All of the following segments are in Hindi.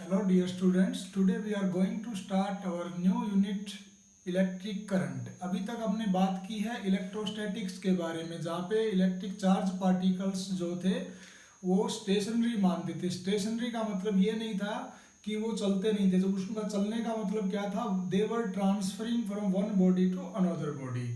Hello dear students, today we are going to start our new unit electric current. अभी तक हमने बात की है इलेक्ट्रोस्टैटिक्स के बारे में, जहाँ पे इलेक्ट्रिक चार्ज पार्टिकल्स जो थे वो स्टेशनरी मानते थे। स्टेशनरी का मतलब ये नहीं था कि वो चलते नहीं थे, जो उसका चलने का मतलब क्या था, they were transferring from one body to another body.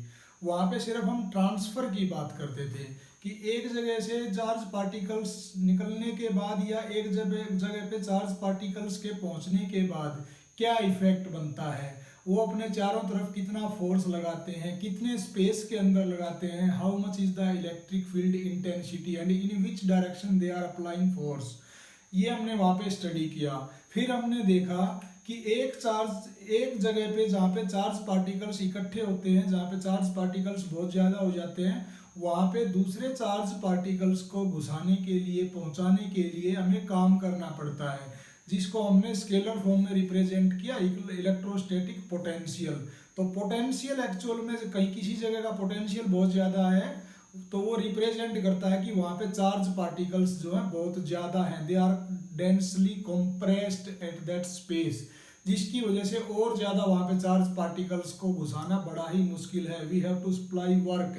वहाँ पे सिर्फ हम ट्रांसफर की बात करते थे कि एक जगह से चार्ज पार्टिकल्स निकलने के बाद या एक जगह पे चार्ज पार्टिकल्स के पहुंचने के बाद क्या इफेक्ट बनता है, वो अपने चारों तरफ कितना फोर्स लगाते हैं, कितने स्पेस के अंदर लगाते हैं, how much is the electric field intensity and in which direction they are applying force. ये हमने वहाँ पे स्टडी किया। फिर हमने देखा कि एक जगह पे जहाँ पे चार्ज पार्टिकल्स इकट्ठे होते हैं, जहाँ पे चार्ज पार्टिकल्स बहुत ज़्यादा हो जाते हैं, वहाँ पे दूसरे चार्ज पार्टिकल्स को घुसाने के लिए, पहुँचाने के लिए हमें काम करना पड़ता है, जिसको हमने स्केलर फॉर्म में रिप्रेजेंट किया, इलेक्ट्रोस्टैटिक पोटेंशियल। तो पोटेंशियल एक्चुअल में कहीं किसी जगह का पोटेंशियल बहुत ज़्यादा है तो वो रिप्रेजेंट करता है कि वहाँ पे चार्ज पार्टिकल्स जो है बहुत ज़्यादा हैं, they are densely compressed at that space, जिसकी वजह से और ज़्यादा वहाँ पे चार्ज पार्टिकल्स को घुसाना बड़ा ही मुश्किल है। We have to supply work.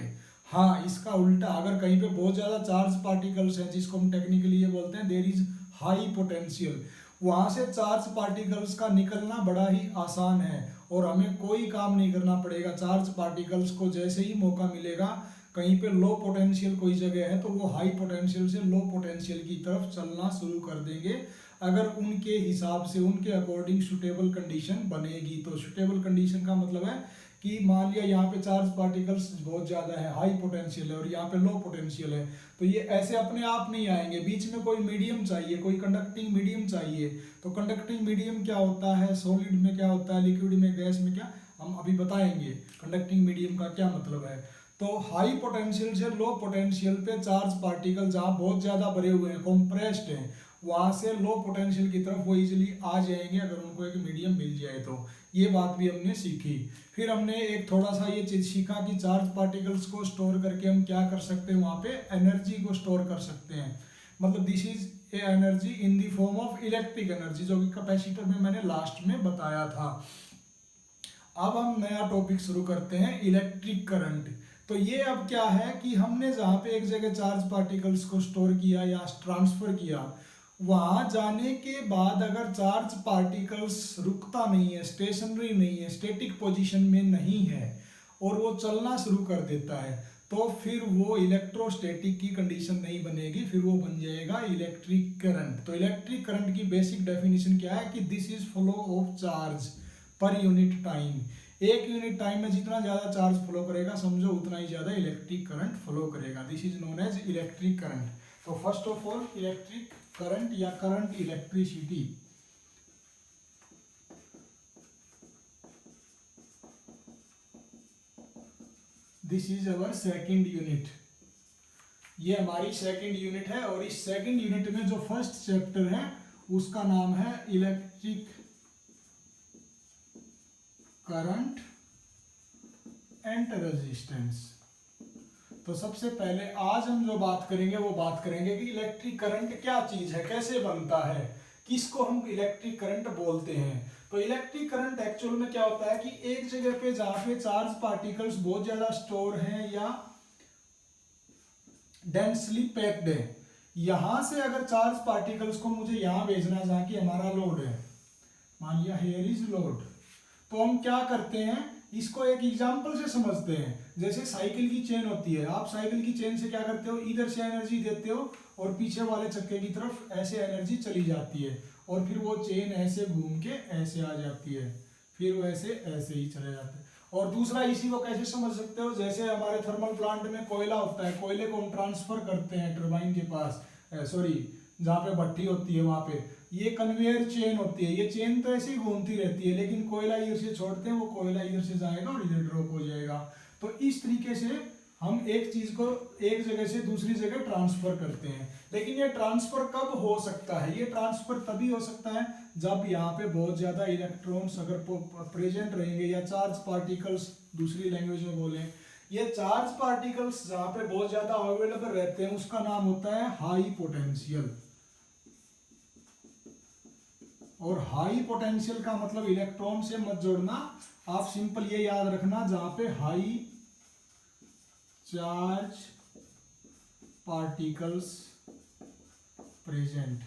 हाँ, इसका उल्टा अगर कहीं पे बहुत ज़्यादा चार्ज पार्टिकल्स हैं, जिसको हम टेक्निकली ये बोलते हैं देयर इज हाई पोटेंशियल, वहाँ से चार्ज पार्टिकल्स का निकलना बड़ा ही आसान है और हमें कोई काम नहीं करना पड़ेगा। चार्ज पार्टिकल्स को जैसे ही मौका मिलेगा, कहीं पे लो पोटेंशियल कोई जगह है तो वो हाई पोटेंशियल से लो पोटेंशियल की तरफ चलना शुरू कर देंगे, अगर उनके हिसाब से, उनके अकॉर्डिंग सुटेबल कंडीशन बनेगी। तो सुटेबल कंडीशन का मतलब है कि मान लिया यहाँ पे चार्ज पार्टिकल्स बहुत ज़्यादा है, हाई पोटेंशियल है, और यहाँ पे लो पोटेंशियल है, तो ये ऐसे अपने आप नहीं आएंगे, बीच में कोई मीडियम चाहिए, कोई कंडक्टिंग मीडियम चाहिए। तो कंडक्टिंग मीडियम क्या होता है, सॉलिड में क्या होता है, लिक्विड में, गैस में, क्या हम अभी बताएंगे कंडक्टिंग मीडियम का क्या मतलब है। तो हाई पोटेंशियल से लो पोटेंशियल पे चार्ज पार्टिकल जहाँ बहुत ज़्यादा भरे हुए हैं, कॉम्प्रेस्ड हैं, वहाँ से लो पोटेंशियल की तरफ वो इजीली आ जाएंगे अगर उनको एक मीडियम मिल जाए। तो ये बात भी हमने सीखी। फिर हमने एक थोड़ा सा ये चीज़ सीखा कि चार्ज पार्टिकल्स को स्टोर करके हम क्या कर सकते हैं, वहाँ पे एनर्जी को स्टोर कर सकते हैं। मतलब this is a energy in the form of electric energy, जो कि कैपेसिटर में मैंने लास्ट में बताया था। अब हम नया टॉपिक शुरू करते हैं, इलेक्ट्रिक करंट। तो ये अब क्या है कि हमने जहाँ पे एक जगह चार्ज पार्टिकल्स को स्टोर किया या ट्रांसफर किया, वहां जाने के बाद अगर चार्ज पार्टिकल्स रुकता नहीं है, स्टेशनरी नहीं है, स्टैटिक पोजीशन में नहीं है और वो चलना शुरू कर देता है, तो फिर वो इलेक्ट्रोस्टैटिक की कंडीशन नहीं बनेगी, फिर वो बन जाएगा इलेक्ट्रिक करंट। तो इलेक्ट्रिक करंट की बेसिक डेफिनेशन क्या है कि this is flow of charge per unit time. एक यूनिट टाइम में जितना ज़्यादा चार्ज फ्लो करेगा, समझो उतना ही ज़्यादा इलेक्ट्रिक करंट फ्लो करेगा। This is known as electric current. तो first of all electric current या current electricity, this is our second unit. ये हमारी सेकंड यूनिट है और इस सेकंड यूनिट में जो फर्स्ट चैप्टर है उसका नाम है इलेक्ट्रिक करंट एंड रेजिस्टेंस। तो सबसे पहले आज हम जो बात करेंगे वो बात करेंगे कि इलेक्ट्रिक करंट क्या चीज है, कैसे बनता है, किसको हम इलेक्ट्रिक करंट बोलते हैं। तो इलेक्ट्रिक करंट एक्चुअल में क्या होता है कि एक जगह पे जहां पे चार्ज पार्टिकल्स बहुत ज्यादा स्टोर हैं या डेंसली पैक्ड है, यहां से अगर चार्ज पार्टिकल्स को मुझे यहां भेजना है जहां की हमारा लोड है, मान लिया हेयर इज लोड, तो हम क्या करते हैं, इसको एक एग्जांपल से समझते हैं। जैसे साइकिल की चेन होती है, आप साइकिल की चेन से क्या करते हो, इधर से एनर्जी देते हो और पीछे वाले चक्के की तरफ ऐसे एनर्जी चली जाती है और फिर वो चेन ऐसे घूम के ऐसे आ जाती है, फिर वो ऐसे ही चले जाते हैं। और दूसरा इसी को कैसे समझ सकते हो, जैसे हमारे थर्मल प्लांट में कोयला होता है, कोयले को हम ट्रांसफर करते हैं टरबाइन के पास, सॉरी जहाँ पे भट्टी होती है वहां पे, ये कन्वेयर चेन होती है, ये चेन तो ऐसे ही घूमती रहती है, लेकिन कोयला इधर से छोड़ते हैं, वो कोयला इधर से जाएगा और इधर ड्रॉप हो जाएगा। तो इस तरीके से हम एक चीज को एक जगह से दूसरी जगह ट्रांसफर करते हैं। लेकिन ये ट्रांसफर कब हो सकता है, ये ट्रांसफर तभी हो सकता है जब यहाँ पे बहुत ज्यादा इलेक्ट्रॉन्स अगर प्रेजेंट रहेंगे या चार्ज पार्टिकल्स, दूसरी लैंग्वेज में बोले, ये चार्ज पार्टिकल्स जहाँ पे बहुत ज्यादा अवेलेबल रहते हैं उसका नाम होता है हाई पोटेंशियल। और हाई पोटेंशियल का मतलब इलेक्ट्रॉन से मत जोड़ना, आप सिंपल ये याद रखना जहां पे हाई चार्ज पार्टिकल्स प्रेजेंट।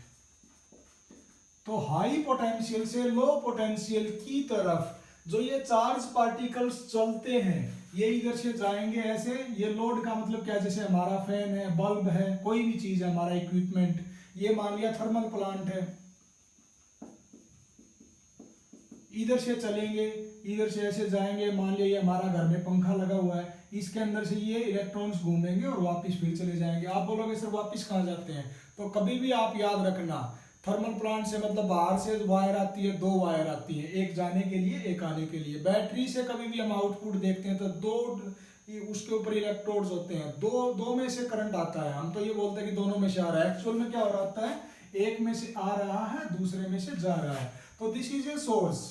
तो हाई पोटेंशियल से लो पोटेंशियल की तरफ जो ये चार्ज पार्टिकल्स चलते हैं ये इधर से जाएंगे ऐसे। ये लोड का मतलब क्या, जैसे हमारा फैन है, बल्ब है, कोई भी चीज है, हमारा इक्विपमेंट, ये मान लिया थर्मल प्लांट है, इधर से चलेंगे, इधर से ऐसे जाएंगे, मान लिया ये हमारा घर में पंखा लगा हुआ है, इसके अंदर से ये इलेक्ट्रॉन्स घूमेंगे और वापस फिर चले जाएंगे। आप बोलोगे सर वापस कहाँ जाते हैं, तो कभी भी आप याद रखना थर्मल प्लांट से मतलब बाहर से वायर आती है, दो वायर आती है, एक जाने के लिए एक आने के लिए। बैटरी से कभी भी हम आउटपुट देखते हैं तो दो उसके ऊपर इलेक्ट्रोड्स होते हैं, दो में से करंट आता है, हम तो ये बोलते हैं कि दोनों में से आ रहा है, एक्चुअल में क्या हो रहा है, एक में से आ रहा है दूसरे में से जा रहा है। तो दिस इज ए सोर्स,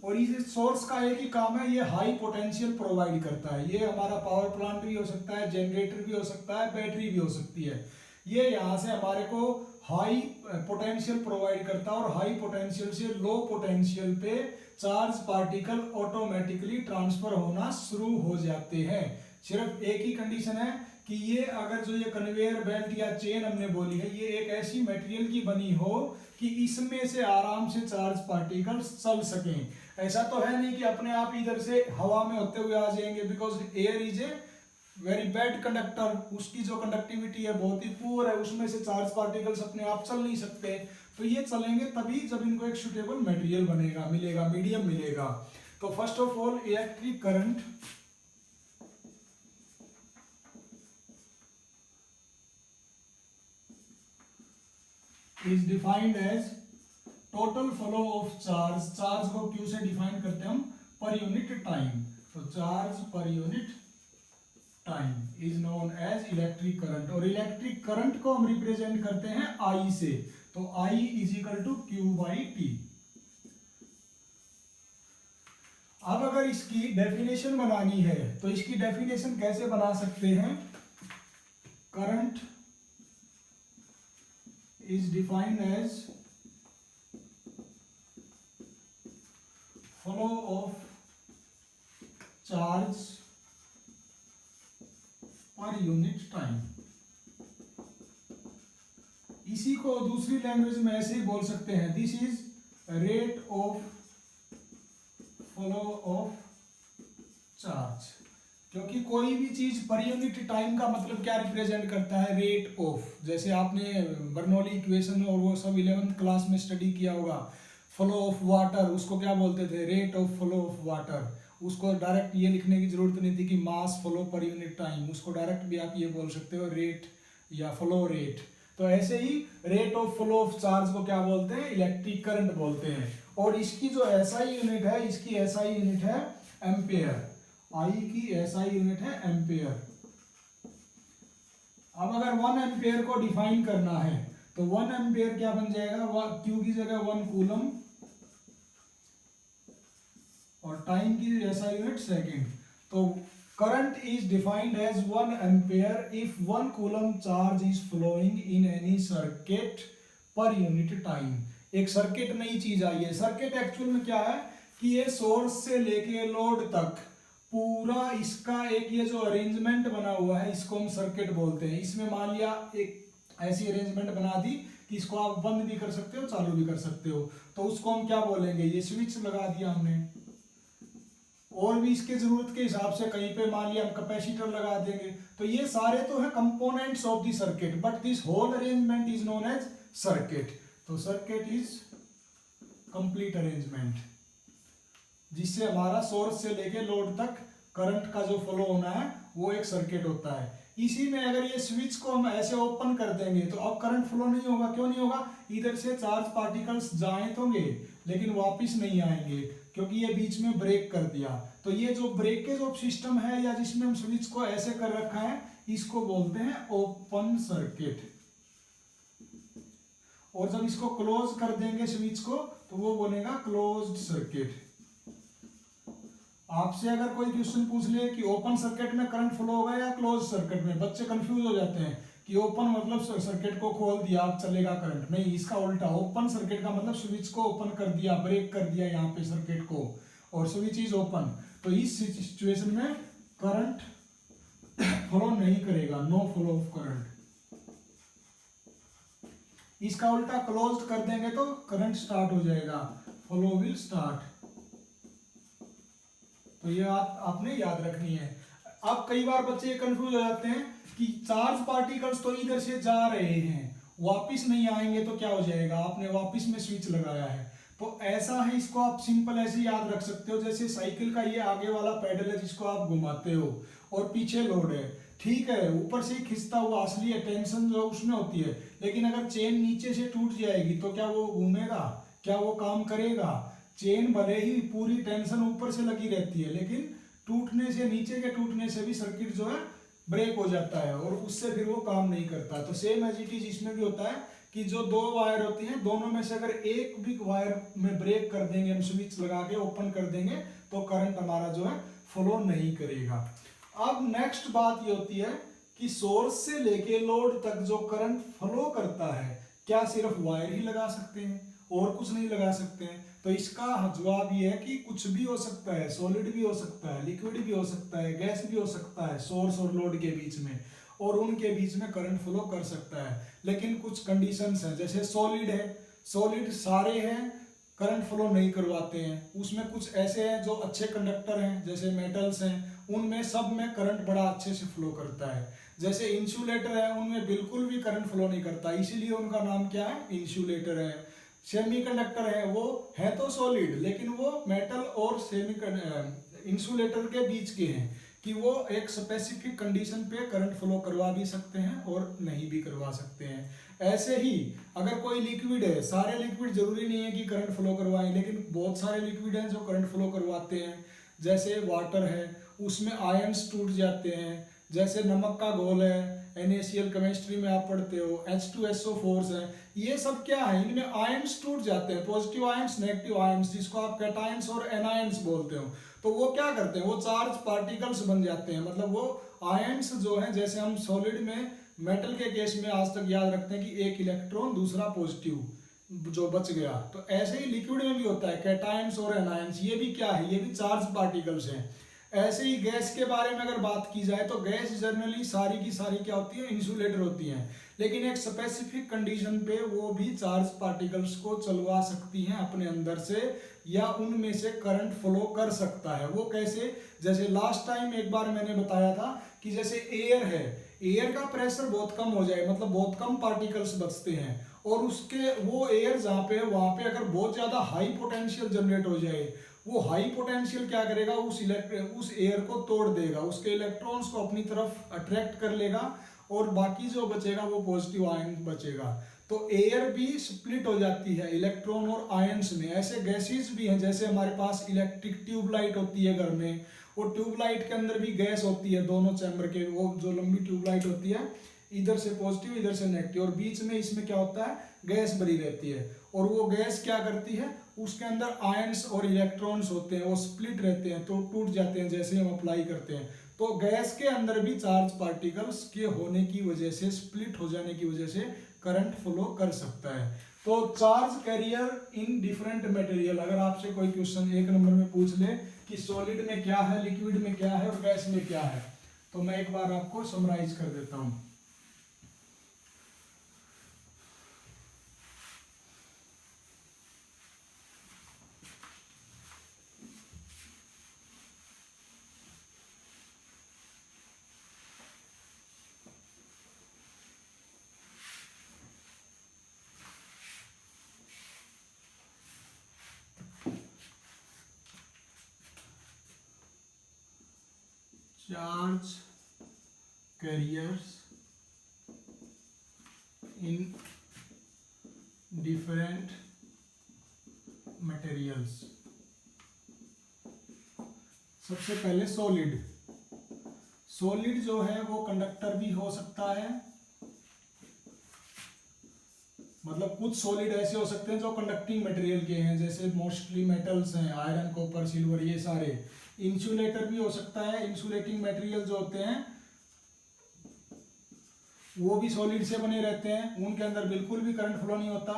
और इस सोर्स का एक ही काम है, ये हाई पोटेंशियल प्रोवाइड करता है। ये हमारा पावर प्लांट भी हो सकता है, जनरेटर भी हो सकता है, बैटरी भी हो सकती है। ये यहाँ से हमारे को हाई पोटेंशियल प्रोवाइड करता है और हाई पोटेंशियल से लो पोटेंशियल पे चार्ज पार्टिकल ऑटोमेटिकली ट्रांसफर होना शुरू हो जाते हैं। सिर्फ एक ही कंडीशन है कि ये अगर जो ये कन्वेयर बेल्ट या चेन हमने बोली है, ये एक ऐसी मटेरियल की बनी हो कि इसमें से आराम से चार्ज पार्टिकल्स चल सकें। ऐसा तो है नहीं कि अपने आप इधर से हवा में होते हुए आ जाएंगे, because air is a very bad conductor, उसकी जो कंडक्टिविटी है बहुत ही पुअर है, उसमें से चार्ज पार्टिकल्स अपने आप चल नहीं सकते। तो ये चलेंगे तभी जब इनको एक सुटेबल मटेरियल बनेगा, मिलेगा, मीडियम मिलेगा। तो first of all electric current is defined as total flow of charge. Charge को क्यू से डिफाइन करते हैं हम, पर यूनिट टाइम। तो charge per unit time is known as electric current, और इलेक्ट्रिक करंट को हम रिप्रेजेंट करते हैं आई से। तो I is equal to Q by T. अब अगर इसकी डेफिनेशन बनानी है तो इसकी डेफिनेशन कैसे बना सकते हैं, current is defined as flow of charge per unit time. इसी को दूसरी लैंग्वेज में ऐसे ही बोल सकते हैं, this is rate of flow of charge. क्योंकि कोई भी चीज पर यूनिट टाइम का मतलब क्या रिप्रेजेंट करता है, रेट ऑफ। जैसे आपने बर्नौली इक्वेशन और वो सब 11th क्लास में स्टडी किया होगा, फ्लो ऑफ वाटर, उसको क्या बोलते थे, rate of flow of water. उसको डायरेक्ट ये लिखने की जरूरत नहीं थी कि मास फ्लो पर यूनिट टाइम, उसको डायरेक्ट भी आप ये बोल सकते हो रेट या फ्लो रेट। तो ऐसे ही rate of flow of charge को क्या बोलते हैं, इलेक्ट्रिक करंट बोलते हैं। और इसकी जो एसआई यूनिट है, इसकी एसआई यूनिट है एम्पेयर। आई की एसआई यूनिट है एम्पेयर। अब अगर 1 एम्पेयर को डिफाइन करना है तो 1 एम्पेयर क्या बन जाएगा, क्यू की जगह 1 कूलम और टाइम की ऐसा यूनिट सेकेंड। तो current is defined as 1 ampere if 1 coulomb charge is flowing in any circuit per unit time. एक सर्किट नई चीज आई है। सर्किट एक्चुअल में क्या है कि ये सोर्स से लेके लोड तक पूरा इसका एक ये जो अरेंजमेंट बना हुआ है, इसको हम सर्किट बोलते हैं। इसमें मान लिया एक ऐसी अरेंजमेंट बना दी कि इसको आप बंद भी कर सकते हो, चालू भी कर सकते हो, तो उसको हम क्या बोलेंगे, ये स्विच लगा दिया हमने। और भी इसके जरूरत के हिसाब से कहीं पे मान लिया हम कैपेसिटर लगा देंगे। तो ये सारे तो है components of the circuit, but this whole arrangement is known as circuit. तो सर्किट इज कंप्लीट अरेंजमेंट जिससे हमारा सोर्स से लेके लोड तक करंट का जो फ्लो होना है वो एक सर्किट होता है। इसी में अगर ये स्विच को हम ऐसे ओपन कर देंगे तो अब करंट फ्लो नहीं होगा। क्यों नहीं होगा, इधर से चार्ज पार्टिकल्स जाएं तोंगे लेकिन वापस नहीं आएंगे क्योंकि ये बीच में ब्रेक कर दिया। तो ये जो ब्रेकेज ऑफ सिस्टम है या जिसमें हम स्विच को ऐसे कर रखा है, इसको बोलते हैं ओपन सर्किट। और जब इसको क्लोज कर देंगे स्विच को तो वो बनेगा क्लोज्ड सर्किट। आपसे अगर कोई क्वेश्चन पूछ ले कि ओपन सर्किट में करंट फ्लो होगा या क्लोज सर्किट में, बच्चे कंफ्यूज हो जाते हैं कि ओपन मतलब सर्किट को खोल दिया अब चलेगा करंट, नहीं, इसका उल्टा, ओपन सर्किट का मतलब स्विच को ओपन कर दिया, ब्रेक कर दिया यहाँ पे सर्किट को, और स्विच इज ओपन, तो इस सिचुएशन में करंट फ्लो नहीं करेगा, नो फ्लो ऑफ करंट। इसका उल्टा क्लोज कर देंगे तो करंट स्टार्ट हो जाएगा, फ्लो विल स्टार्ट। तो ये आपने याद रखनी है। अब कई बार बच्चे कंफ्यूज हो जाते हैं कि चार्ज पार्टिकल्स तो इधर से जा रहे हैं, वापस नहीं आएंगे तो क्या हो जाएगा, आपने वापस में स्विच लगाया है, तो ऐसा है, इसको आप सिंपल ऐसे याद रख सकते हो, जैसे साइकिल का ये आगे वाला पैडल है जिसको आप घुमाते हो और पीछे लोड है, ठीक है, ऊपर से खिंचता हुआ असली है, टेंशन जो उसमें होती है, लेकिन अगर चेन नीचे से टूट जाएगी तो क्या वो घूमेगा, क्या वो काम करेगा? चेन भले ही पूरी टेंशन ऊपर से लगी रहती है, लेकिन टूटने से, नीचे के टूटने से भी सर्किट जो है ब्रेक हो जाता है और उससे फिर वो काम नहीं करता। तो सेम एज इट इज इसमें भी होता है कि जो दो वायर होती हैं, दोनों में से अगर एक भी वायर में ब्रेक कर देंगे, हम स्विच लगा के ओपन कर देंगे, तो करंट हमारा जो है फ्लो नहीं करेगा। अब नेक्स्ट बात ये होती है कि सोर्स से लेके लोड तक जो करंट फ्लो करता है, क्या सिर्फ वायर ही लगा सकते हैं और कुछ नहीं लगा सकते हैं? तो इसका जवाब ये है कि कुछ भी हो सकता है, सॉलिड भी हो सकता है, लिक्विड भी हो सकता है, गैस भी हो सकता है, सोर्स और लोड के बीच में, और उनके बीच में करंट फ्लो कर सकता है। लेकिन कुछ कंडीशंस हैं, जैसे सॉलिड है, सॉलिड सारे हैं, करंट फ्लो नहीं करवाते हैं। उसमें कुछ ऐसे हैं जो अच्छे कंडक्टर हैं, जैसे मेटल्स हैं, उनमें सब में करंट बड़ा अच्छे से फ्लो करता है। जैसे इंसुलेटर है, उनमें बिल्कुल भी करंट फ्लो नहीं करता, इसीलिए उनका नाम क्या है, इंसुलेटर है। सेमीकंडक्टर है, वो है तो सॉलिड, लेकिन वो मेटल और इंसुलेटर के बीच के हैं, कि वो एक स्पेसिफिक कंडीशन पे करंट फ्लो करवा भी सकते हैं और नहीं भी करवा सकते हैं। ऐसे ही अगर कोई लिक्विड है, सारे लिक्विड जरूरी नहीं है कि करंट फ्लो करवाएं, लेकिन बहुत सारे लिक्विड हैं जो करंट फ्लो करवाते हैं। जैसे वाटर है, उसमें आयंस टूट जाते हैं, जैसे नमक का घोल है, NaCl केमिस्ट्री में आप पढ़ते हो, H2SO4 है, ये सब क्या है, इनमें आयंस टूट जाते हैं, पॉजिटिव आयंस, नेगेटिव आयंस, जिसको आप कैटायंस और एनायंस बोलते हो। तो वो क्या करते हैं, वो चार्ज पार्टिकल्स बन जाते हैं, मतलब वो आयंस जो है, जैसे हम सॉलिड में मेटल के केस में आज तक याद रखते हैं कि एक इलेक्ट्रॉन दूसरा पॉजिटिव जो बच गया, तो ऐसे ही लिक्विड में भी होता है, कैटायंस और एनायंस, ये भी क्या है, ये भी चार्ज पार्टिकल्स हैं। ऐसे ही गैस के बारे में अगर बात की जाए तो गैस जनरली सारी की सारी क्या होती है, इंसुलेटर होती हैं, लेकिन एक स्पेसिफिक कंडीशन पे वो भी चार्ज पार्टिकल्स को चलवा सकती हैं अपने अंदर से, या उनमें से करंट फ्लो कर सकता है। वो कैसे, जैसे लास्ट टाइम एक बार मैंने बताया था कि जैसे एयर है, एयर का प्रेशर बहुत कम हो जाए, मतलब बहुत कम पार्टिकल्स बचते हैं, और उसके वो एयर जहाँ पे है वहाँ पे अगर बहुत ज़्यादा हाई पोटेंशियल जनरेट हो जाए, वो हाई पोटेंशियल क्या करेगा, उस एयर को तोड़ देगा, उसके इलेक्ट्रॉन्स को अपनी तरफ अट्रैक्ट कर लेगा, और बाकी जो बचेगा वो पॉजिटिव आयन बचेगा। तो एयर भी स्प्लिट हो जाती है इलेक्ट्रॉन और आयंस में। ऐसे गैसेस भी हैं, जैसे हमारे पास इलेक्ट्रिक ट्यूबलाइट होती है घर में, वो ट्यूबलाइट के अंदर भी गैस होती है, दोनों चैम्बर के, वो जो लंबी ट्यूबलाइट होती है, इधर से पॉजिटिव इधर से नेगेटिव, और बीच में इसमें क्या होता है, गैस भरी रहती है, और वो गैस क्या करती है, उसके अंदर आयंस और इलेक्ट्रॉन्स होते हैं, वो स्प्लिट रहते हैं, तो टूट जाते हैं जैसे हम अप्लाई करते हैं। तो गैस के अंदर भी चार्ज पार्टिकल्स के होने की वजह से, स्प्लिट हो जाने की वजह से करंट फ्लो कर सकता है। तो charge carrier in different material, अगर आपसे कोई क्वेश्चन 1 नंबर में पूछ ले कि सॉलिड में क्या है, लिक्विड में क्या है और गैस में क्या है, तो मैं एक बार आपको समराइज कर देता हूं। Charge carriers in different materials. सबसे पहले सॉलिड, सॉलिड जो है वो कंडक्टर भी हो सकता है, मतलब कुछ सॉलिड ऐसे हो सकते हैं जो कंडक्टिंग मटेरियल के हैं, जैसे मोस्टली मेटल्स हैं, आयरन, कॉपर, सिल्वर, ये सारे। इंसुलेटर भी हो सकता है, इंसुलेटिंग मटेरियल जो होते हैं वो भी सॉलिड से बने रहते हैं, उनके अंदर बिल्कुल भी करंट फ्लो नहीं होता।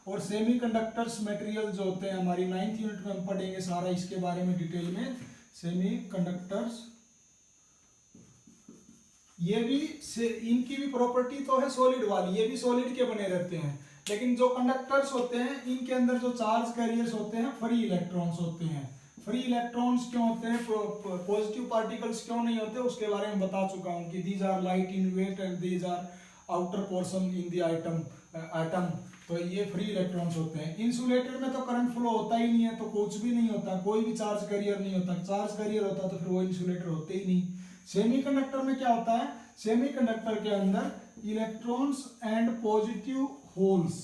और सेमीकंडक्टर्स मटेरियल जो होते हैं, हमारी 9th यूनिट में हम पढ़ेंगे सारा इसके बारे में डिटेल में। सेमीकंडक्टर्स, ये भी इनकी भी प्रॉपर्टी तो है सॉलिड वाली, ये भी सॉलिड के बने रहते हैं, लेकिन जो कंडक्टर्स होते हैं इनके अंदर जो चार्ज कैरियर्स होते हैं फ्री इलेक्ट्रॉन्स होते हैं। फ्री इलेक्ट्रॉन्स क्यों होते हैं, पॉजिटिव पार्टिकल्स क्यों नहीं होते, उसके बारे में बता चुका हूं कि these are light in weight and these are outer portion in the atom. तो ये फ्री इलेक्ट्रॉन्स होते हैं। इंसुलेटर में तो करंट फ्लो होता ही नहीं है, तो कुछ भी नहीं होता, कोई भी चार्ज कैरियर नहीं होता। चार्ज कैरियर होता तो फिर वो इंसुलेटर होते ही नहीं। सेमीकंडक्टर में क्या होता है, सेमीकंडक्टर के अंदर electrons and positive holes,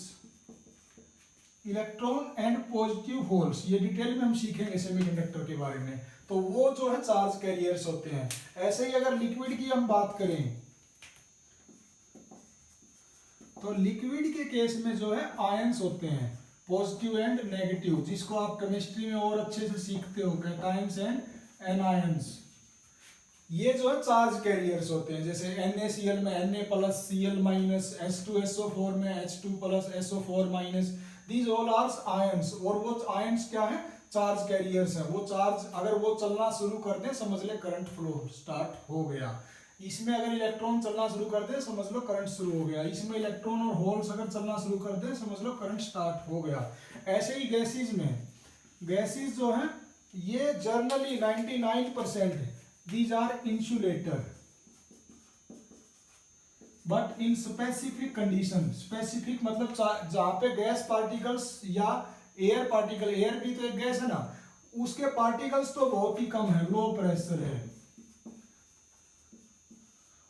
electron and positive holes, ये डिटेल में हम सीखेंगे सेमीकंडक्टर के बारे में। तो वो जो है चार्ज कैरियर्स होते हैं। ऐसे ही अगर लिक्विड की हम बात करें तो लिक्विड के केस में जो है आयंस होते हैं, पॉजिटिव एंड नेगेटिव, जिसको आप केमिस्ट्री में और अच्छे से सीखते हो, कैटायंस एंड एनायंस। ये जो है चार्ज कैरियर्स होते हैं। जैसे NaCl में Na+Cl- H2SO4 में H2+SO4-, these all are ions. और वो आयंस क्या है, चार्ज कैरियर्स है। वो चार्ज अगर वो चलना शुरू कर दे, समझ ले करंट फ्लो स्टार्ट हो गया। इसमें अगर इलेक्ट्रॉन चलना शुरू कर दे, समझ लो करंट शुरू हो गया। इसमें इलेक्ट्रॉन और होल्स अगर चलना शुरू कर दे, समझ लो करंट स्टार्ट हो गया। ऐसे ही गैसेज में, गैसेज जो है ये generally 99% these are insulator, but in specific condition, specific मतलब जहां पे गैस पार्टिकल्स या एयर पार्टिकल, एयर भी तो एक गैस है ना, उसके पार्टिकल्स तो बहुत ही कम है, लो प्रेशर है,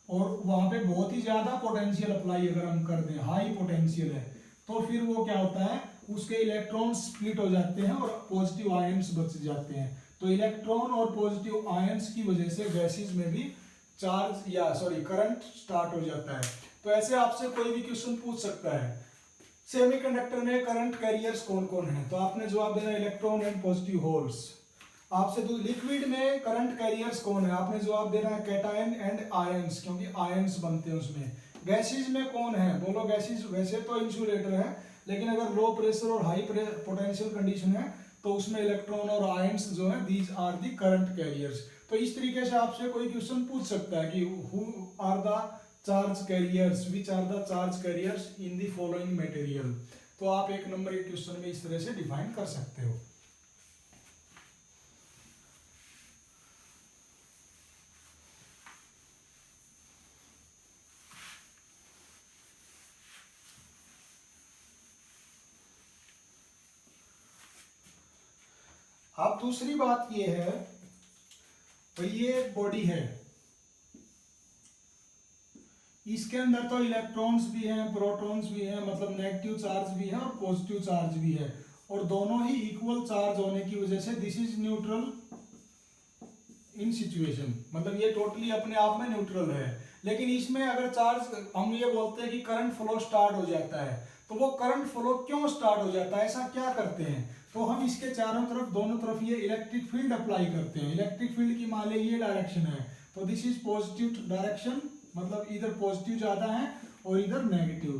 और वहां पे बहुत ही ज्यादा पोटेंशियल अप्लाई अगर हम कर दें, हाई पोटेंशियल है, तो फिर वो क्या होता है, उसके इलेक्ट्रॉन स्प्लिट हो जाते हैं और पॉजिटिव आयंस बच जाते हैं। तो इलेक्ट्रॉन और पॉजिटिव आयंस की वजह से गैसेज में भी चार्ज या करंट स्टार्ट हो जाता है। तो ऐसे आपसे कोई भी क्वेश्चन पूछ सकता है, सेमीकंडक्टर में करंट कैरियर्स कौन कौन है, तो आपने जवाब देना इलेक्ट्रॉन एंड पॉजिटिव होल्स। आपसे तो लिक्विड में करंट कैरियर्स कौन है, आपने जवाब देना है कैटायन एंड आयंस, क्योंकि आयंस बनते हैं उसमें। गैसेज में कौन है, बोलो गैसेज, वैसे तो इंसुलेटर है, लेकिन अगर लो प्रेशर और हाई पोटेंशियल कंडीशन है तो उसमें इलेक्ट्रॉन और आयंस जो है, these are the current carriers. तो इस तरीके से आपसे कोई क्वेश्चन पूछ सकता है कि who are the charge carriers, which are the charge carriers in the following material. तो आप एक नंबर के क्वेश्चन में इस तरह से डिफाइन कर सकते हो। अब दूसरी बात ये है, तो ये बॉडी है, इसके अंदर तो इलेक्ट्रॉन्स भी हैं, प्रोटॉन्स भी हैं, मतलब नेगेटिव चार्ज भी है और पॉजिटिव चार्ज भी है, और दोनों ही इक्वल चार्ज होने की वजह से this is neutral in situation, मतलब ये टोटली अपने आप में न्यूट्रल है। लेकिन इसमें अगर चार्ज, हम ये बोलते हैं कि करंट फ्लो स्टार्ट हो जाता है, तो वो करंट फ्लो क्यों स्टार्ट हो जाता है, ऐसा क्या करते हैं, तो हम इसके चारों तरफ, दोनों तरफ ये इलेक्ट्रिक फील्ड अप्लाई करते हैं। इलेक्ट्रिक फील्ड की मान लीजिए ये डायरेक्शन है, तो दिस इज पॉजिटिव डायरेक्शन, मतलब इधर पॉजिटिव ज्यादा है और इधर नेगेटिव।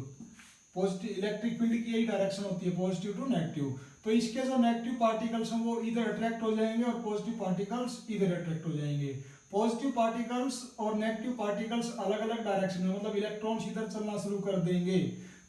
पॉजिटिव इलेक्ट्रिक फील्ड की यही डायरेक्शन होती है, पॉजिटिव टू नेगेटिव। तो इसके जो नेगेटिव पार्टिकल्स हैं वो इधर अट्रैक्ट हो जाएंगे और पॉजिटिव पार्टिकल्स इधर अट्रैक्ट हो जाएंगे। पॉजिटिव पार्टिकल्स और नेगेटिव पार्टिकल्स अलग अलग डायरेक्शन में, मतलब इलेक्ट्रॉन्स इधर चलना शुरू कर देंगे।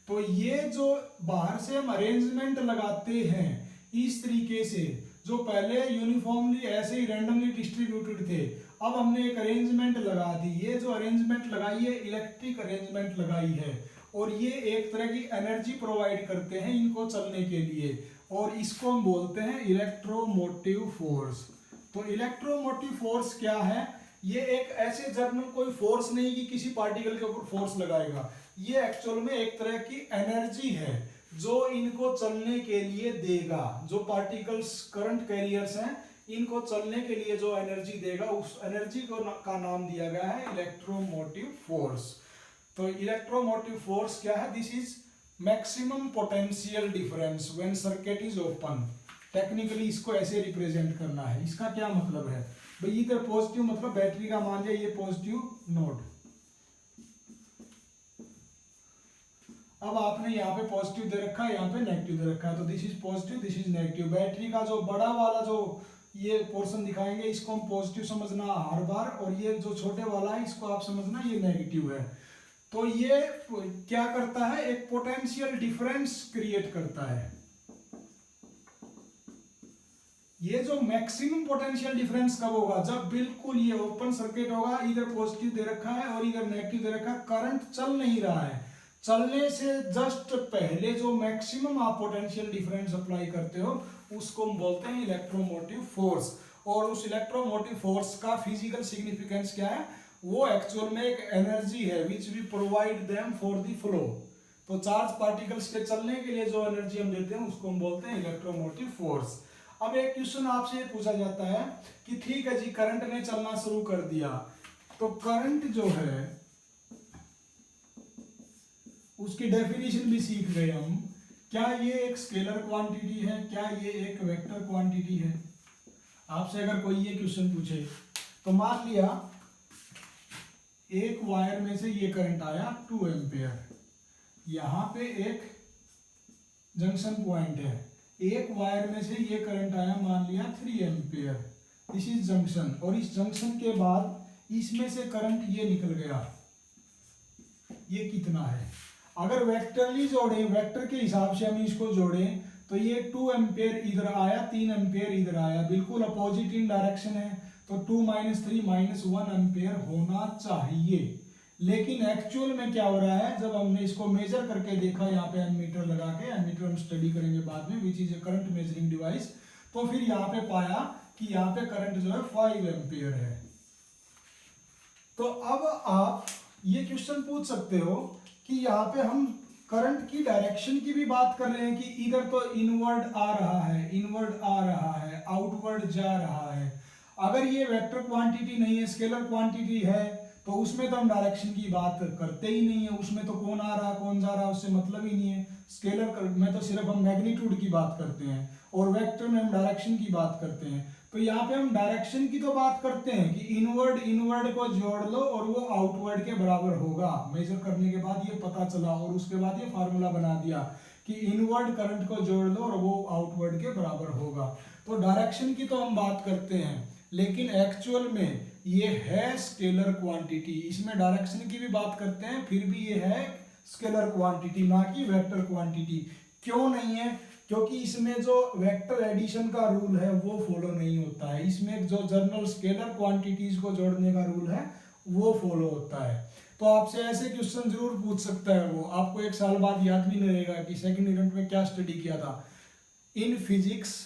तो ये जो बाहर से हम अरेंजमेंट लगाते हैं इस तरीके से, जो पहले यूनिफॉर्मली ऐसे ही रैंडमली डिस्ट्रीब्यूटेड थे, अब हमने एक अरेंजमेंट लगा दी। ये जो अरेंजमेंट लगाई है, इलेक्ट्रिक अरेंजमेंट लगाई है, और ये एक तरह की एनर्जी प्रोवाइड करते हैं इनको चलने के लिए, और इसको हम बोलते हैं इलेक्ट्रोमोटिव फोर्स। तो इलेक्ट्रोमोटिव फोर्स क्या है, ये एक ऐसे जर्नल कोई फोर्स नहीं कि किसी पार्टिकल के ऊपर फोर्स लगाएगा, ये एक्चुअल में एक तरह की एनर्जी है जो इनको चलने के लिए देगा। जो पार्टिकल्स करंट कैरियर्स हैं, इनको चलने के लिए जो एनर्जी देगा, उस एनर्जी को का नाम दिया गया है इलेक्ट्रोमोटिव फोर्स। तो इलेक्ट्रोमोटिव फोर्स क्या है, this is maximum potential difference when circuit is open. Technically इसको ऐसे रिप्रेजेंट करना है। इसका क्या मतलब है भाई, इधर पॉजिटिव मतलब बैटरी का मान लिया ये पॉजिटिव नोड, अब आपने यहाँ पे पॉजिटिव दे रखा है, यहाँ पे नेगेटिव दे रखा है, तो this is positive, this is negative. Battery का जो बड़ा वाला जो ये पोर्शन दिखाएंगे इसको हम पॉजिटिव समझना हर बार, और ये जो छोटे वाला है इसको आप समझना ये नेगेटिव है। तो ये क्या करता है, एक पोटेंशियल डिफरेंस क्रिएट करता है। ये जो मैक्सिमम पोटेंशियल डिफरेंस कब होगा, जब बिल्कुल ये ओपन सर्किट होगा, इधर पॉजिटिव दे रखा है और इधर नेगेटिव दे रखा है, करंट चल नहीं रहा है, चलने से जस्ट पहले जो मैक्सिमम आप पोटेंशियल डिफरेंस अप्लाई करते हो उसको हम बोलते हैं इलेक्ट्रोमोटिव फोर्स। और उस इलेक्ट्रोमोटिव फोर्स का फिजिकल सिग्निफिकेंस क्या है, वो एक्चुअल में एक एनर्जी है which we provide them for the flow. तो चार्ज पार्टिकल्स के चलने के लिए जो एनर्जी हम देते हैं उसको हम बोलते हैं इलेक्ट्रोमोटिव फोर्स। अब एक क्वेश्चन आपसे पूछा जाता है कि ठीक है जी, करंट ने चलना शुरू कर दिया, तो करंट जो है उसकी डेफिनेशन भी सीख गए हम। क्या ये एक स्केलर क्वांटिटी है, क्या ये एक वेक्टर क्वांटिटी है? आपसे अगर कोई ये क्वेश्चन पूछे तो मान लिया एक वायर में से ये करंट आया 2 एम्पियर, यहां पे एक जंक्शन पॉइंट है, एक वायर में से ये करंट आया मान लिया 3 एम्पियर, दिस इज जंक्शन, और इस जंक्शन के बाद इसमें से करंट ये निकल गया, ये कितना है? अगर वेक्टरली जोड़ें, वेक्टर के हिसाब से हम इसको जोड़ें तो ये 2 एम्पियर इधर आया, 3 एम्पियर इधर आया, बिल्कुल अपोजिट इन डायरेक्शन है, तो 2 - 3 -1 एम्पियर होना चाहिए। लेकिन एक्चुअल में क्या हो रहा है, जब हमने इसको मेजर करके देखा, यहाँ पे एमीटर लगा के, एमीटर हम स्टडी करेंगे बाद में, which is a current measuring device, तो फिर यहाँ पे पाया कि यहाँ पे करंट जो है 5 एम्पियर है। तो अब आप ये क्वेश्चन पूछ सकते हो कि यहाँ पे हम करंट की डायरेक्शन की भी बात कर रहे हैं कि इधर तो इनवर्ड आ रहा है, इनवर्ड आ रहा है, आउटवर्ड जा रहा है। अगर ये वेक्टर क्वांटिटी नहीं है, स्केलर क्वांटिटी है, तो उसमें तो हम डायरेक्शन की बात करते ही नहीं है, उसमें तो कौन आ रहा है कौन जा रहा है उससे मतलब ही नहीं है। स्केलर में तो सिर्फ हम मैग्नीट्यूड की बात करते हैं, और वेक्टर में हम डायरेक्शन की बात करते हैं। तो यहाँ पे हम डायरेक्शन की तो बात करते हैं कि इनवर्ड को जोड़ लो और वो आउटवर्ड के बराबर होगा। मेजर करने के बाद ये पता चला, और उसके बाद ये फार्मूला बना दिया कि इनवर्ड करंट को जोड़ लो और वो आउटवर्ड के बराबर होगा। तो डायरेक्शन की तो हम बात करते हैं, लेकिन एक्चुअल में ये है स्केलर क्वांटिटी, इसमें डायरेक्शन की भी बात करते हैं, फिर भी ये है स्केलर क्वांटिटी, ना कि वेक्टर क्वांटिटी। क्यों नहीं है? क्योंकि इसमें जो वेक्टर एडिशन का रूल है वो फॉलो नहीं होता है, इसमें जो जनरल स्केलर क्वांटिटीज को जोड़ने का रूल है वो फॉलो होता है। तो आपसे ऐसे क्वेश्चन जरूर पूछ सकता है, वो आपको 1 साल बाद याद भी नहीं रहेगा कि सेकंड यूनिट में क्या स्टडी किया था। In physics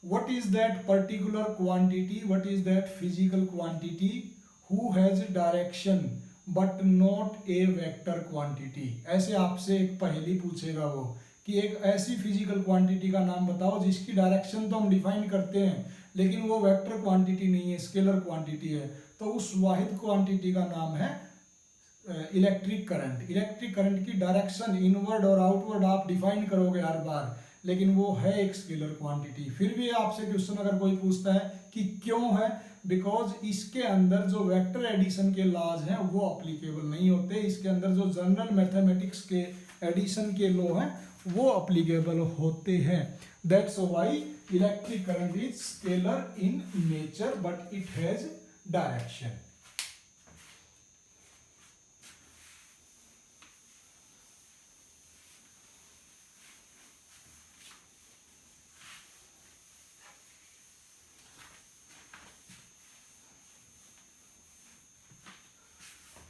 what is that particular quantity, what is that physical quantity who has direction but not a vector quantity? ऐसे आपसे एक पहेली पूछेगा वो कि एक ऐसी फिजिकल क्वांटिटी का नाम बताओ जिसकी डायरेक्शन तो हम डिफाइन करते हैं लेकिन वो वेक्टर क्वांटिटी नहीं है, स्केलर क्वांटिटी है। तो उस वाहिद क्वांटिटी का नाम है इलेक्ट्रिक करंट। इलेक्ट्रिक करंट की डायरेक्शन इनवर्ड और आउटवर्ड आप डिफाइन करोगे हर बार, लेकिन वो है एक स्केलर क्वांटिटी। फिर भी आपसे क्वेश्चन अगर कोई पूछता है कि क्यों है, बिकॉज इसके अंदर जो वेक्टर एडिशन के लॉज हैं वो अप्लीकेबल नहीं होते, इसके अंदर जो जनरल मैथमेटिक्स के एडिशन के लॉ हैं वो अप्लीकेबल होते हैं। That's why electric current is scalar in nature but it has direction.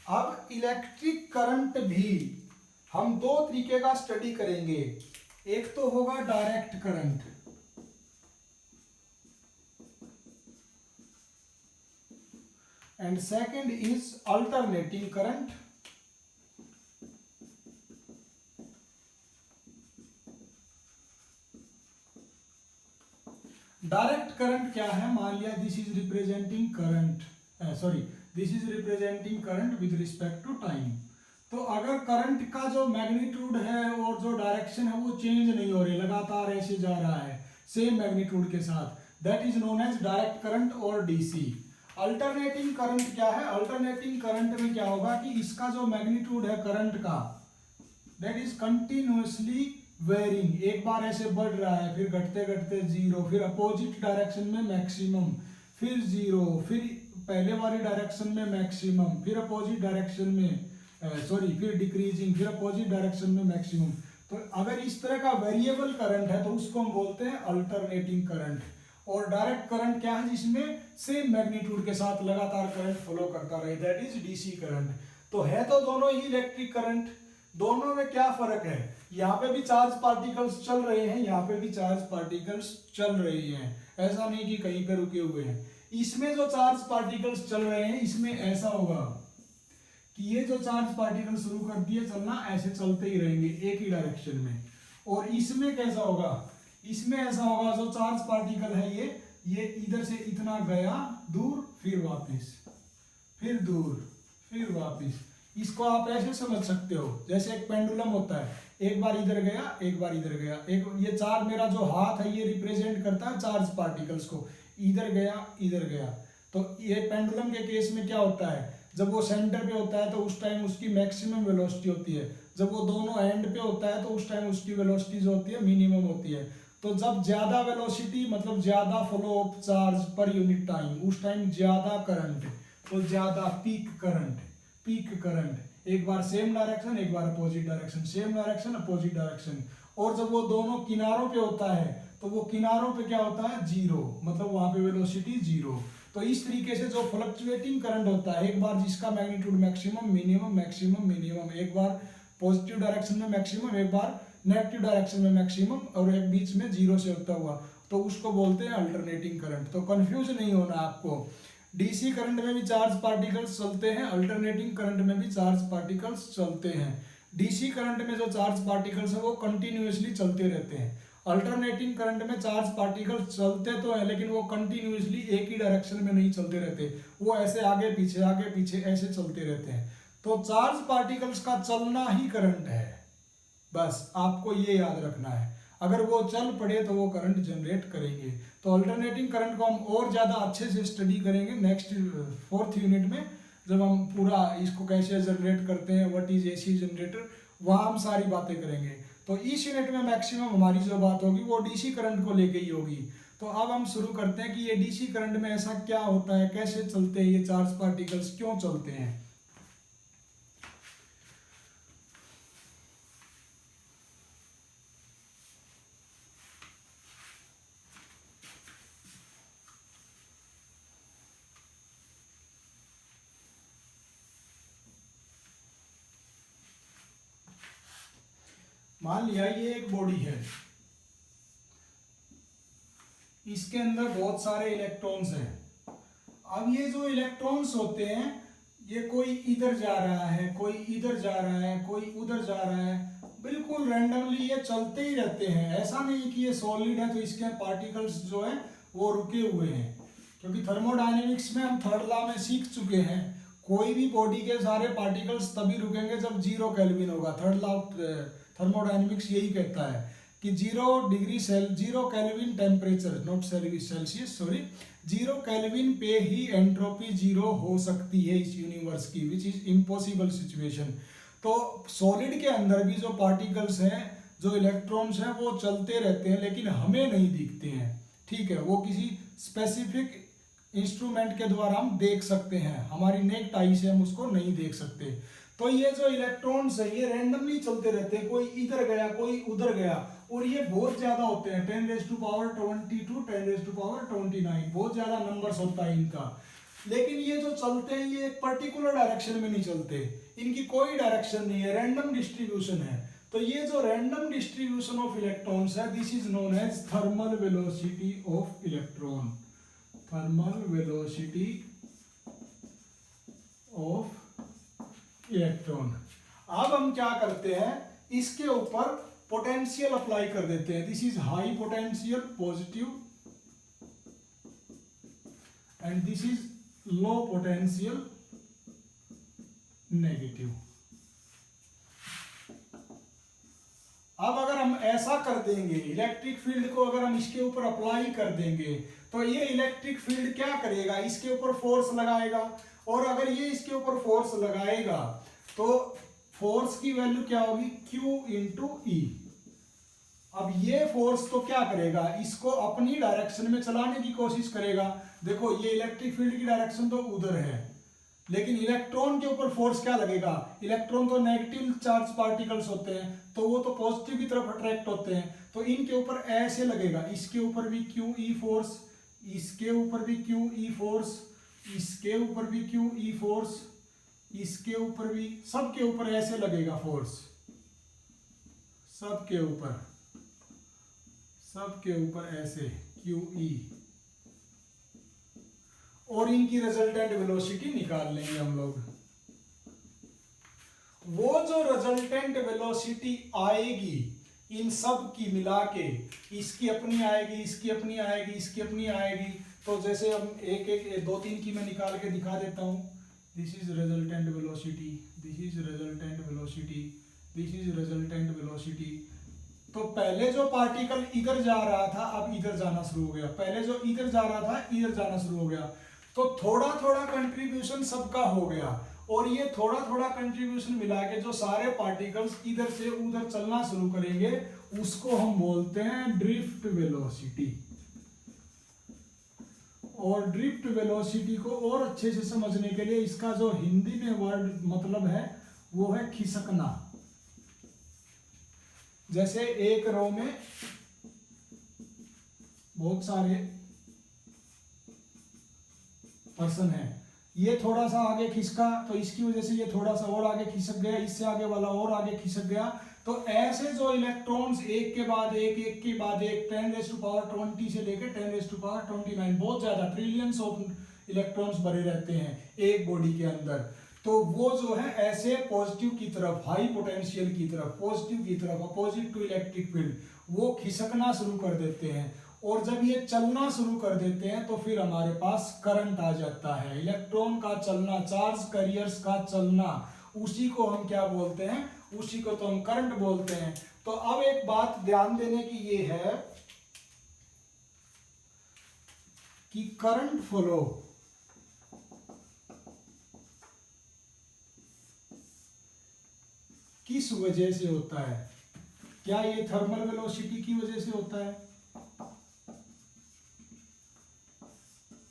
अब इलेक्ट्रिक करंट भी हम 2 तरीके का स्टडी करेंगे, एक तो होगा direct current and second is alternating current. Direct current क्या है, मान लिया this is representing current, this is representing current with respect to time. तो अगर करंट का जो मैग्नीट्यूड है और जो डायरेक्शन है वो चेंज नहीं हो रही, लगातार ऐसे जा रहा है सेम मैग्नीट्यूड के साथ, that is known as direct current और डीसी। अल्टरनेटिंग करंट क्या है? अल्टरनेटिंग करंट में क्या होगा कि इसका जो मैग्नीट्यूड है करंट का दैट इज कंटिन्यूअसली वेरिंग। एक बार ऐसे बढ़ रहा है, फिर घटते घटते जीरो, फिर अपोजिट डायरेक्शन में मैक्सिमम, फिर जीरो, फिर पहले वाली डायरेक्शन में मैक्सिमम, फिर अपोजिट डायरेक्शन में फिर डिक्रीजिंग, फिर अपोजिट डायरेक्शन में मैक्सिमम। तो अगर इस तरह का वेरिएबल करंट है तो उसको हम बोलते हैं अल्टरनेटिंग करंट। और डायरेक्ट करंट क्या है, जिसमें सेम मैग्नीट्यूड के साथ लगातार करंट फ्लो करता रहे, दैट इज डीसी करंट। तो है तो दोनों ही इलेक्ट्रिक करंट, दोनों में क्या फर्क है, यहाँ पे भी चार्ज पार्टिकल्स चल रहे हैं, यहाँ पे भी चार्ज पार्टिकल्स चल रहे हैं, ऐसा नहीं कि कहीं पे रुके हुए हैं। इसमें जो चार्ज पार्टिकल्स चल रहे हैं, इसमें ऐसा होगा कि ये जो चार्ज पार्टिकल शुरू कर दिए चलना, ऐसे चलते ही रहेंगे एक ही डायरेक्शन में। और इसमें कैसा होगा, इसमें ऐसा होगा, जो चार्ज पार्टिकल है ये इधर से इतना गया दूर, फिर वापस, फिर दूर, फिर वापस। इसको आप ऐसे समझ सकते हो जैसे एक पेंडुलम होता है, एक बार इधर गया, एक बार इधर गया। एक ये चार्ज, मेरा जो हाथ है ये रिप्रेजेंट करता है चार्ज पार्टिकल्स को, इधर गया, इधर गया। तो ये पेंडुलम के केस में क्या होता है, जब वो सेंटर पे होता है तो उस टाइम उसकी मैक्सिमम वेलोसिटी होती है, जब वो दोनों एंड पे होता है तो उस टाइम उसकी वेलोसिटी जो होती है मिनिमम होती है। तो जब ज्यादा वेलोसिटी मतलब ज्यादा flow of charge per unit time, उस टाइम ज्यादा करंट, तो ज्यादा पीक करंट, पीक करंट। एक बार सेम डायरेक्शन, एक बार opposite direction, same direction opposite direction. और जब वो दोनों किनारों पे होता है तो वो किनारों पे क्या होता है, जीरो, मतलब वहां पे वेलोसिटी जीरो। तो इस तरीके से जो फ्लक्चुएटिंग करंट होता है, एक बार जिसका magnitude maximum minimum maximum minimum, एक बार पॉजिटिव डायरेक्शन में मैक्सिमम, एक बार नेगेटिव डायरेक्शन में मैक्सिमम, और एक बीच में जीरो से होता हुआ, तो उसको बोलते हैं अल्टरनेटिंग करंट। तो कंफ्यूज नहीं होना आपको, डीसी करंट में भी चार्ज पार्टिकल्स चलते हैं, अल्टरनेटिंग करंट में भी चार्ज पार्टिकल्स चलते हैं। डीसी करंट में जो चार्ज पार्टिकल्स है वो कंटिन्यूअसली चलते रहते हैं, अल्टरनेटिंग करंट में चार्ज पार्टिकल्स चलते तो हैं लेकिन वो कंटिन्यूअसली एक ही डायरेक्शन में नहीं चलते रहते, वो ऐसे आगे पीछे ऐसे चलते रहते हैं। तो चार्ज पार्टिकल्स का चलना ही करंट है, बस आपको ये याद रखना है। अगर वो चल पड़े तो वो करंट जनरेट करेंगे। तो अल्टरनेटिंग करंट को हम और ज़्यादा अच्छे से स्टडी करेंगे नेक्स्ट 4th यूनिट में, जब हम पूरा इसको कैसे जनरेट करते हैं, व्हाट इज एसी जनरेटर, वहाँ हम सारी बातें करेंगे। तो इस यूनिट में मैक्सिमम हमारी जो बात होगी वो डीसी करंट को लेके ही होगी। तो अब हम शुरू करते हैं कि ये डीसी करंट में ऐसा क्या होता है, कैसे चलते हैं ये चार्ज पार्टिकल्स, क्यों चलते हैं। मान लिया ये एक बॉडी है, इसके अंदर बहुत सारे इलेक्ट्रॉन्स हैं। अब ये जो इलेक्ट्रॉन्स होते हैं, ये कोई इधर जा रहा है, कोई इधर जा रहा है, कोई उधर जा रहा है, बिल्कुल रैंडमली ये चलते ही रहते हैं। ऐसा नहीं कि ये सॉलिड है तो इसके पार्टिकल्स जो है वो रुके हुए हैं, क्योंकि थर्मोडायनेमिक्स में हम 3rd लॉ में सीख चुके हैं, कोई भी बॉडी के सारे पार्टिकल्स तभी रुकेंगे जब 0 केल्विन होगा। 3rd लॉ थर्मोडायनेमिक्स यही कहता है कि 0 kelvin temperature, not Celsius sorry, 0 kelvin पे ही एंट्रोपी 0 हो सकती है इस यूनिवर्स की, विच इज इम्पॉसिबल सिचुएशन। तो सॉलिड के अंदर भी जो पार्टिकल्स हैं, जो इलेक्ट्रॉन्स हैं, वो चलते रहते हैं लेकिन हमें नहीं दिखते हैं, ठीक है, वो किसी स्पेसिफिक इंस्ट्रूमेंट के द्वारा हम देख सकते हैं, हमारी नेक्ड आई से हम उसको नहीं देख सकते। तो ये जो इलेक्ट्रॉन्स है ये रैंडमली चलते रहते हैं, कोई इधर गया कोई उधर गया, और ये बहुत ज्यादा होते हैं, 10⁻22 10⁻29, बहुत ज्यादा नंबर्स होता है इनका। लेकिन ये जो चलते हैं ये एक पर्टिकुलर डायरेक्शन में नहीं चलते, इनकी कोई डायरेक्शन नहीं है, रैंडम डिस्ट्रीब्यूशन है। तो ये जो रैंडम डिस्ट्रीब्यूशन ऑफ इलेक्ट्रॉन्स है, this is known as thermal velocity of electron, thermal velocity of electron. अब हम क्या करते हैं, इसके ऊपर पोटेंशियल अप्लाई कर देते हैं। This is high potential positive and this is low potential negative. अब अगर हम ऐसा कर देंगे, इलेक्ट्रिक फील्ड को अगर हम इसके ऊपर अप्लाई कर देंगे तो ये इलेक्ट्रिक फील्ड क्या करेगा, इसके ऊपर फोर्स लगाएगा, और अगर ये इसके ऊपर फोर्स लगाएगा तो फोर्स की वैल्यू क्या होगी, Q इंटू ई। अब ये फोर्स तो क्या करेगा, इसको अपनी डायरेक्शन में चलाने की कोशिश करेगा। देखो ये इलेक्ट्रिक फील्ड की डायरेक्शन तो उधर है, लेकिन इलेक्ट्रॉन के ऊपर फोर्स क्या लगेगा, इलेक्ट्रॉन तो नेगेटिव चार्ज पार्टिकल्स होते हैं, तो वो तो पॉजिटिव की तरफ अट्रैक्ट होते हैं, तो इनके ऊपर ऐसे लगेगा, इसके ऊपर भी क्यू ई फोर्स, इसके ऊपर भी क्यू ई फोर्स, इसके ऊपर भी क्यू ई फोर्स, इसके ऊपर भी, सबके ऊपर ऐसे लगेगा फोर्स, सबके ऊपर, सबके ऊपर ऐसे क्यू ई, और इनकी रिजल्टेंट वेलोसिटी निकाल लेंगे हम लोग। वो जो रिजल्टेंट वेलोसिटी आएगी इन सब की मिला के, इसकी अपनी आएगी, इसकी अपनी आएगी, इसकी अपनी आएगी, तो जैसे हम एक एक दो तीन की मैं निकाल के दिखा देता हूं। This is resultant velocity, this is resultant velocity, this is resultant velocity. तो पहले जो पार्टिकल इधर जा रहा था अब इधर जाना शुरू हो गया, पहले जो इधर जा रहा था इधर जाना शुरू हो गया, तो थोड़ा थोड़ा कंट्रीब्यूशन सबका हो गया, और ये थोड़ा थोड़ा कंट्रीब्यूशन मिला के जो सारे पार्टिकल्स इधर से उधर चलना शुरू करेंगे उसको हम बोलते हैं ड्रिफ्ट वेलोसिटी। और ड्रिफ्ट वेलोसिटी को और अच्छे से समझने के लिए इसका जो हिंदी में वर्ड मतलब है वो है खिसकना। जैसे एक रो में बहुत सारे पर्सन है, ये थोड़ा सा आगे खिसका तो इसकी वजह से ये थोड़ा सा और आगे खिसक गया, इससे आगे वाला और आगे खिसक गया, तो ऐसे जो इलेक्ट्रॉन्स एक के बाद एक, एक के बाद एक, 10⁻20 से लेकर 10⁻29 बहुत ज्यादा ट्रिलियंस ऑफ इलेक्ट्रॉन्स भरे रहते हैं एक बॉडी के अंदर, तो वो जो है ऐसे पॉजिटिव की तरफ, हाई पोटेंशियल की तरफ, पॉजिटिव की तरफ, अपोजिट टू इलेक्ट्रिक फील्ड, वो खिसकना शुरू कर देते हैं, और जब ये चलना शुरू कर देते हैं तो फिर हमारे पास करंट आ जाता है। इलेक्ट्रॉन का चलना, चार्ज कैरियर्स का चलना, उसी को हम क्या बोलते हैं, उसी को तो हम करंट बोलते हैं। तो अब एक बात ध्यान देने की ये है कि करंट फ्लो किस वजह से होता है, क्या ये थर्मल वेलोसिटी की वजह से होता है,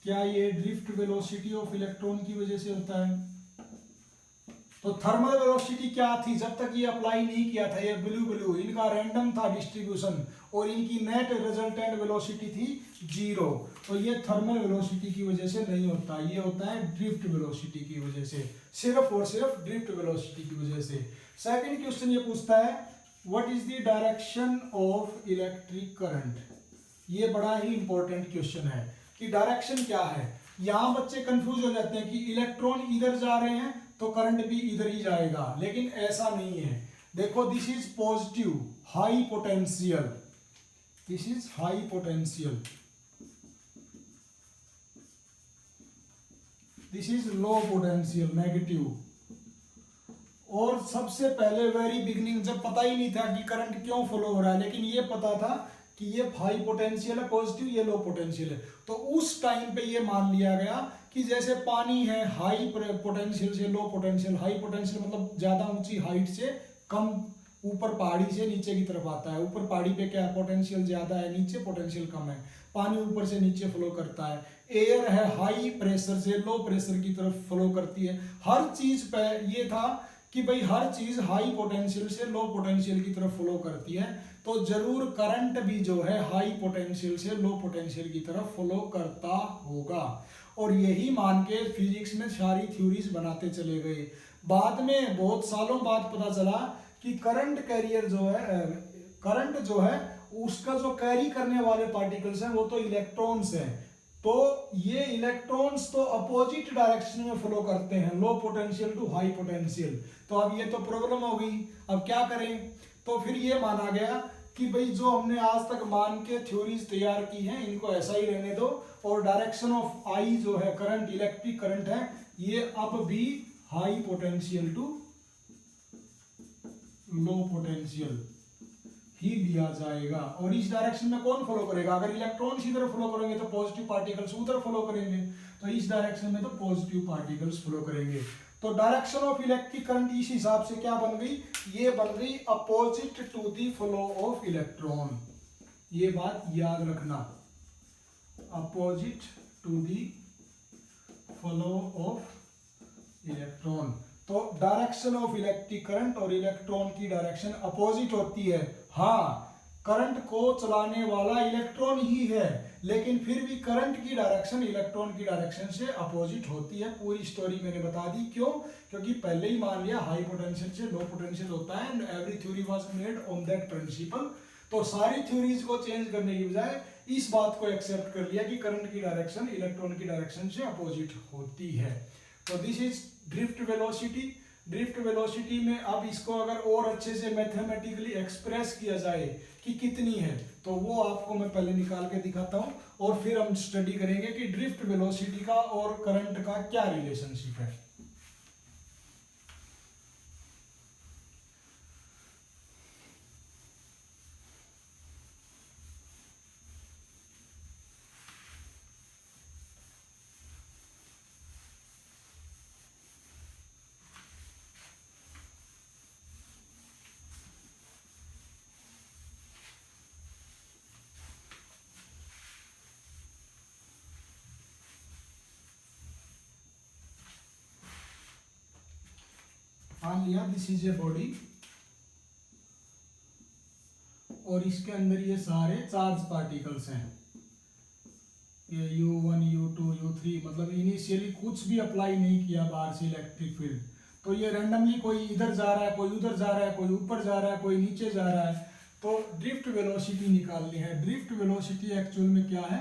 क्या ये ड्रिफ्ट वेलोसिटी ऑफ इलेक्ट्रॉन की वजह से होता है। तो थर्मल वेलोसिटी क्या थी, जब तक ये अप्लाई नहीं किया था, ये ब्लू इनका रैंडम था डिस्ट्रीब्यूशन, और इनकी नेट रिजल्टेंट वेलोसिटी थी 0, तो ये थर्मल वेलोसिटी की वजह से नहीं होता, ये होता है ड्रिफ्ट वेलोसिटी की वजह से, सिर्फ और सिर्फ ड्रिफ्ट वेलोसिटी की वजह से। सेकंड क्वेश्चन ये पूछता है what is the direction of electric current. ये बड़ा ही इंपॉर्टेंट क्वेश्चन है कि डायरेक्शन क्या है। यहां बच्चे कंफ्यूज हो जाते हैं कि इलेक्ट्रॉन इधर जा रहे हैं तो करंट भी इधर ही जाएगा, लेकिन ऐसा नहीं है। देखो this is positive high potential, this is high potential, this is low potential negative. और सबसे पहले वेरी बिगिनिंग जब पता ही नहीं था कि करंट क्यों फ्लो हो रहा है, लेकिन ये पता था कि ये हाई पोटेंशियल है पॉजिटिव, ये लो पोटेंशियल है, तो उस टाइम पे ये मान लिया गया कि जैसे पानी है हाई पोटेंशियल से लो पोटेंशियल, हाई पोटेंशियल मतलब ज्यादा ऊंची हाइट से कम, ऊपर पहाड़ी से नीचे की तरफ आता है, ऊपर पहाड़ी पे क्या पोटेंशियल ज्यादा है, नीचे पोटेंशियल कम है, पानी ऊपर से नीचे फ्लो करता है, एयर है हाई प्रेशर से लो प्रेशर की तरफ फ्लो करती है। हर चीज पे ये था कि भाई हर चीज हाई पोटेंशियल से लो पोटेंशियल की तरफ फ्लो करती है, तो जरूर करंट भी जो है हाई पोटेंशियल से लो पोटेंशियल की तरफ फ्लो करता होगा। और यही मान के फिजिक्स में सारी थ्योरीज बनाते चले गए। बाद में बहुत सालों बाद पता चला कि करंट कैरियर जो है, करंट जो है उसका जो कैरी करने वाले पार्टिकल्स हैं वो तो इलेक्ट्रॉन्स हैं, तो ये इलेक्ट्रॉन्स तो अपोजिट डायरेक्शन में फ्लो करते हैं, low potential to high potential. तो अब ये तो प्रॉब्लम हो गई, अब क्या करें। तो फिर ये माना गया कि भाई जो हमने आज तक मान के थ्योरीज तैयार की हैं इनको ऐसा ही रहने दो, और डायरेक्शन ऑफ आई जो है करंट, इलेक्ट्रिक करंट है, ये अब भी high potential to low potential ही लिया जाएगा। और इस डायरेक्शन में कौन फॉलो करेगा, अगर इलेक्ट्रॉन्स इधर फॉलो करेंगे तो पॉजिटिव पार्टिकल्स उधर फॉलो करेंगे, तो इस डायरेक्शन में तो पॉजिटिव पार्टिकल्स फॉलो करेंगे। तो डायरेक्शन ऑफ इलेक्ट्रिक करंट इस हिसाब से क्या बन गई, ये बन गई opposite to the flow of electron. ये बात याद रखना, opposite to the flow of electron. तो डायरेक्शन ऑफ इलेक्ट्रिक करंट और इलेक्ट्रॉन की डायरेक्शन अपोजिट होती है। हाँ, करंट को चलाने वाला इलेक्ट्रॉन ही है, लेकिन फिर भी करंट की डायरेक्शन इलेक्ट्रॉन की डायरेक्शन से अपोजिट होती है। पूरी स्टोरी मैंने बता दी। क्यों? क्योंकि पहले ही मान लिया हाई पोटेंशियल से लो पोटेंशियल होता है and every theory was made on that principle. तो सारी थ्योरीज को चेंज करने की बजाय इस बात को एक्सेप्ट कर लिया कि करंट की डायरेक्शन इलेक्ट्रॉन की डायरेक्शन से अपोजिट होती है। तो this is drift velocity. Drift velocity में अब इसको अगर और अच्छे से मैथमेटिकली एक्सप्रेस किया जाए कि कितनी है, तो वो आपको मैं पहले निकाल के दिखाता हूँ और फिर हम स्टडी करेंगे कि ड्रिफ्ट वेलोसिटी का और करंट का क्या रिलेशनशिप है। मान लिया दिस इज ए बॉडी और इसके अंदर ये सारे चार्ज पार्टिकल्स हैं, ये U1 U2 U3, मतलब इनिशियली कुछ भी अप्लाई नहीं किया बाहर से इलेक्ट्रिक फील्ड। तो ये रैंडमली कोई इधर जा रहा है, कोई उधर जा रहा है, कोई ऊपर जा रहा है, कोई नीचे जा रहा है। तो ड्रिफ्ट वेलोसिटी निकालनी है। ड्रिफ्ट वेलोसिटी एक्चुअल में क्या है?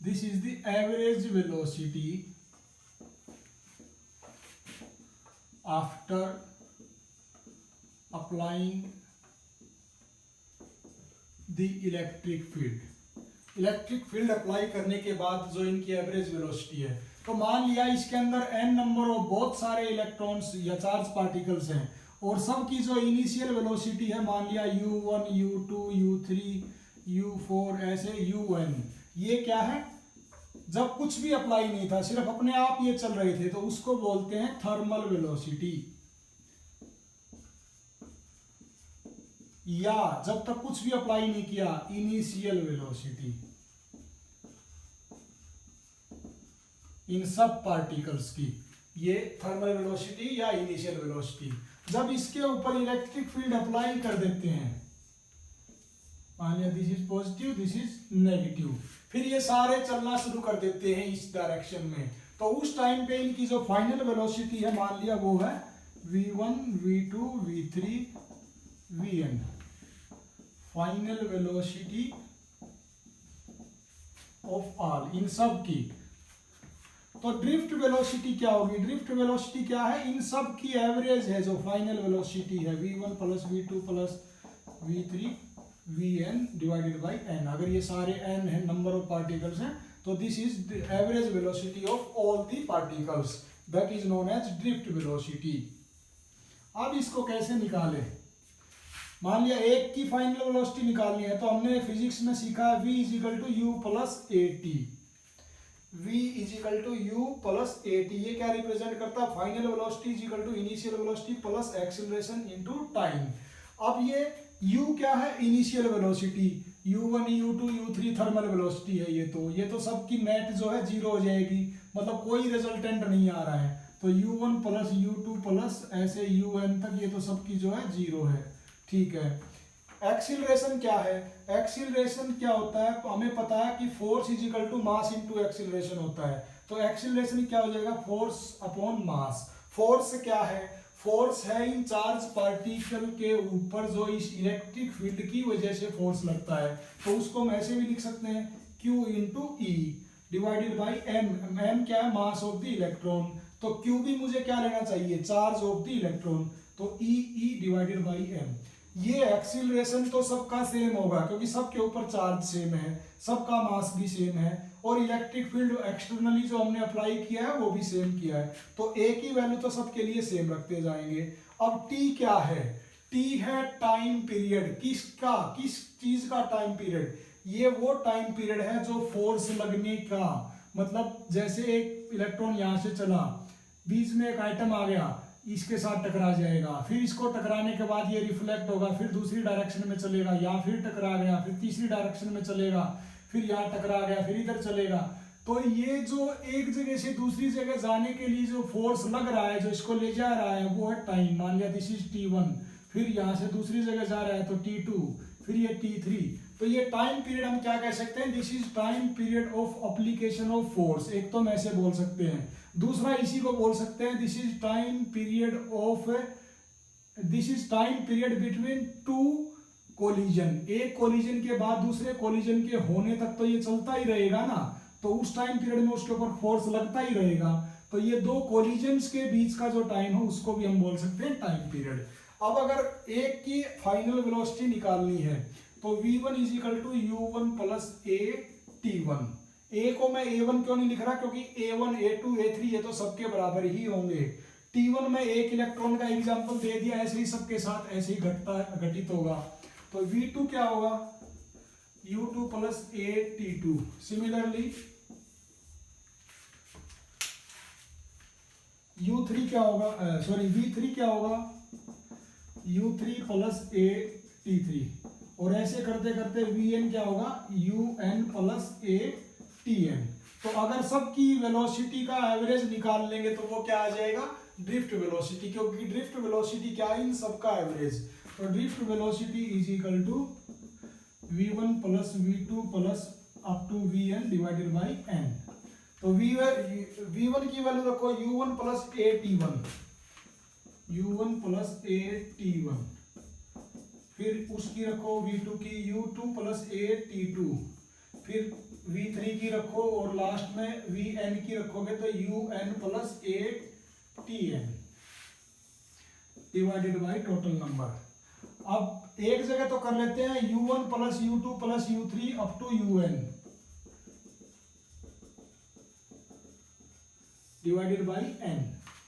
This is the average velocity after applying the electric field. Electric field apply करने के बाद जो इनकी एवरेज वेलोसिटी है। तो मान लिया इसके अंदर n नंबर ऑफ बहुत सारे इलेक्ट्रॉन्स या चार्ज पार्टिकल्स हैं और सब की जो इनिशियल वेलोसिटी है मान लिया U1 U2 U3 U4 ऐसे UN। ये क्या है? जब कुछ भी अप्लाई नहीं था, सिर्फ अपने आप ये चल रहे थे, तो उसको बोलते हैं थर्मल वेलोसिटी। या जब तक कुछ भी अप्लाई नहीं किया, इनिशियल वेलोसिटी इन सब पार्टिकल्स की, ये थर्मल वेलोसिटी या इनिशियल वेलोसिटी। जब इसके ऊपर इलेक्ट्रिक फील्ड अप्लाई कर देते हैं, मान लिया this is positive this is negative, फिर ये सारे चलना शुरू कर देते हैं इस डायरेक्शन में। तो उस टाइम पे इनकी जो फाइनल वेलोसिटी है मान लिया वो है v1 v2 v3 vn, final velocity of all, इन सब की। तो ड्रिफ्ट वेलोसिटी क्या होगी? ड्रिफ्ट वेलोसिटी क्या है? इन सब की एवरेज है जो फाइनल वेलोसिटी है v1 plus v2 plus v3 vn divided by n। अगर ये सारे n है नंबर ऑफ पार्टिकल्स हैं, तो this is the average velocity of all the particles, that is known as drift velocity. अब इसको कैसे निकाले? मान लिया एक की फाइनल वेलोसिटी निकालनी है, तो हमने फिजिक्स में सीखा है v is equal to u plus a t. v is equal to u plus a t, ये क्या रिप्रेजेंट करता है? Final velocity is equal to initial velocity plus acceleration into time. अब ये u क्या है? Initial velocity, u1 u2 u3 thermal velocity है। ये तो सबकी नेट जो है जीरो हो जाएगी, मतलब कोई रिजल्टेंट नहीं आ रहा है। तो u1 प्लस u2 प्लस ऐसे un तक, ये तो सबकी जो है जीरो है। ठीक है। एक्सीलरेशन क्या है? एक्सीलरेशन क्या होता है? हमें पता है कि force is equal to mass into acceleration होता है। तो एक्सीलरेशन क्या हो जाएगा? Force upon mass. फोर्स क्या है? फोर्स है इन चार्ज पार्टिकल के ऊपर जो इस इलेक्ट्रिक फील्ड की वजह से फोर्स लगता है। तो उसको हम ऐसे भी लिख सकते हैं Q into e divided by m. M क्या है? Mass of the electron. तो Q भी मुझे क्या लेना चाहिए? Charge of the electron. तो ई डिवाइडेड बाई एम। ये एक्सीलरेशन तो सबका सेम होगा क्योंकि सबके ऊपर चार्ज सेम है, सबका मास भी सेम है, और इलेक्ट्रिक फील्ड एक्सटर्नली जो हमने अप्लाई किया है वो भी सेम किया है। तो एक ही वैल्यू तो सबके लिए सेम रखते जाएंगे। अब टी क्या है? टी है टाइम पीरियड। किसका? किस चीज का टाइम पीरियड? ये वो टाइम पीरियड है जो फोर्स लगने का, मतलब जैसे एक इलेक्ट्रॉन यहाँ से चला, बीच में एक आइटम आ गया, इसके साथ टकरा जाएगा, फिर इसको टकराने के बाद ये रिफ्लेक्ट होगा, फिर दूसरी डायरेक्शन में चलेगा, या फिर टकरा गया, फिर तीसरी डायरेक्शन में चलेगा, फिर यहाँ टकरा गया, फिर इधर चलेगा। तो ये जो एक जगह से दूसरी जगह जाने के लिए जो फोर्स लग रहा है, जो इसको ले जा रहा है, वो है टाइम। मान लिया दिस इज t1, फिर यहाँ से दूसरी जगह जा रहा है तो t2, फिर ये t3। तो ये टाइम पीरियड हम क्या कह सकते हैं, this is time period of application of force. एक तो हम ऐसे बोल सकते हैं, दूसरा इसी को बोल सकते हैं this is time period of, this is time period between two collision. एक कोलिजन के बाद दूसरे कोलिजन के होने तक तो ये चलता ही रहेगा ना, तो उस टाइम पीरियड में उसके ऊपर फोर्स लगता ही रहेगा। तो ये दो कोलिजन्स के बीच का जो टाइम है उसको भी हम बोल सकते हैं टाइम पीरियड। अब अगर एक की फाइनल वेलोसिटी निकालनी है तो v1 is equal to u1 plus a t1। a को मैं a1 क्यों नहीं लिख रहा, क्योंकि a1 a2 a3 ये तो सबके बराबर ही होंगे। t1 में एक इलेक्ट्रॉन का एग्जांपल दे दिया, ऐसे ही सबके साथ ऐसे ही घटित होगा। तो v2 क्या होगा, u2 plus a t2। Similarly u3 क्या होगा, v3 क्या होगा, u3 प्लस a t3। और ऐसे करते करते vn क्या होगा, un प्लस a tn। तो अगर सबकी वेलोसिटी का एवरेज निकाल लेंगे तो वो क्या आ जाएगा, ड्रिफ्ट वेलोसिटी, क्योंकि ड्रिफ्ट वेलोसिटी क्या है, इन सबका एवरेज। तो drift velocity is equal to v1 plus v2 plus up to vn divided by n। तो v1 की वैल्यू रखो u1 plus a t1, u1 plus a t1। फिर उसकी रखो v2 की u2 प्लस a t2। फिर v3 की रखो और लास्ट में vn की रखोगे तो un plus a tn divided by total number. अब एक जगह तो कर लेते हैं u1 plus u2 plus u3 up to un divided by n।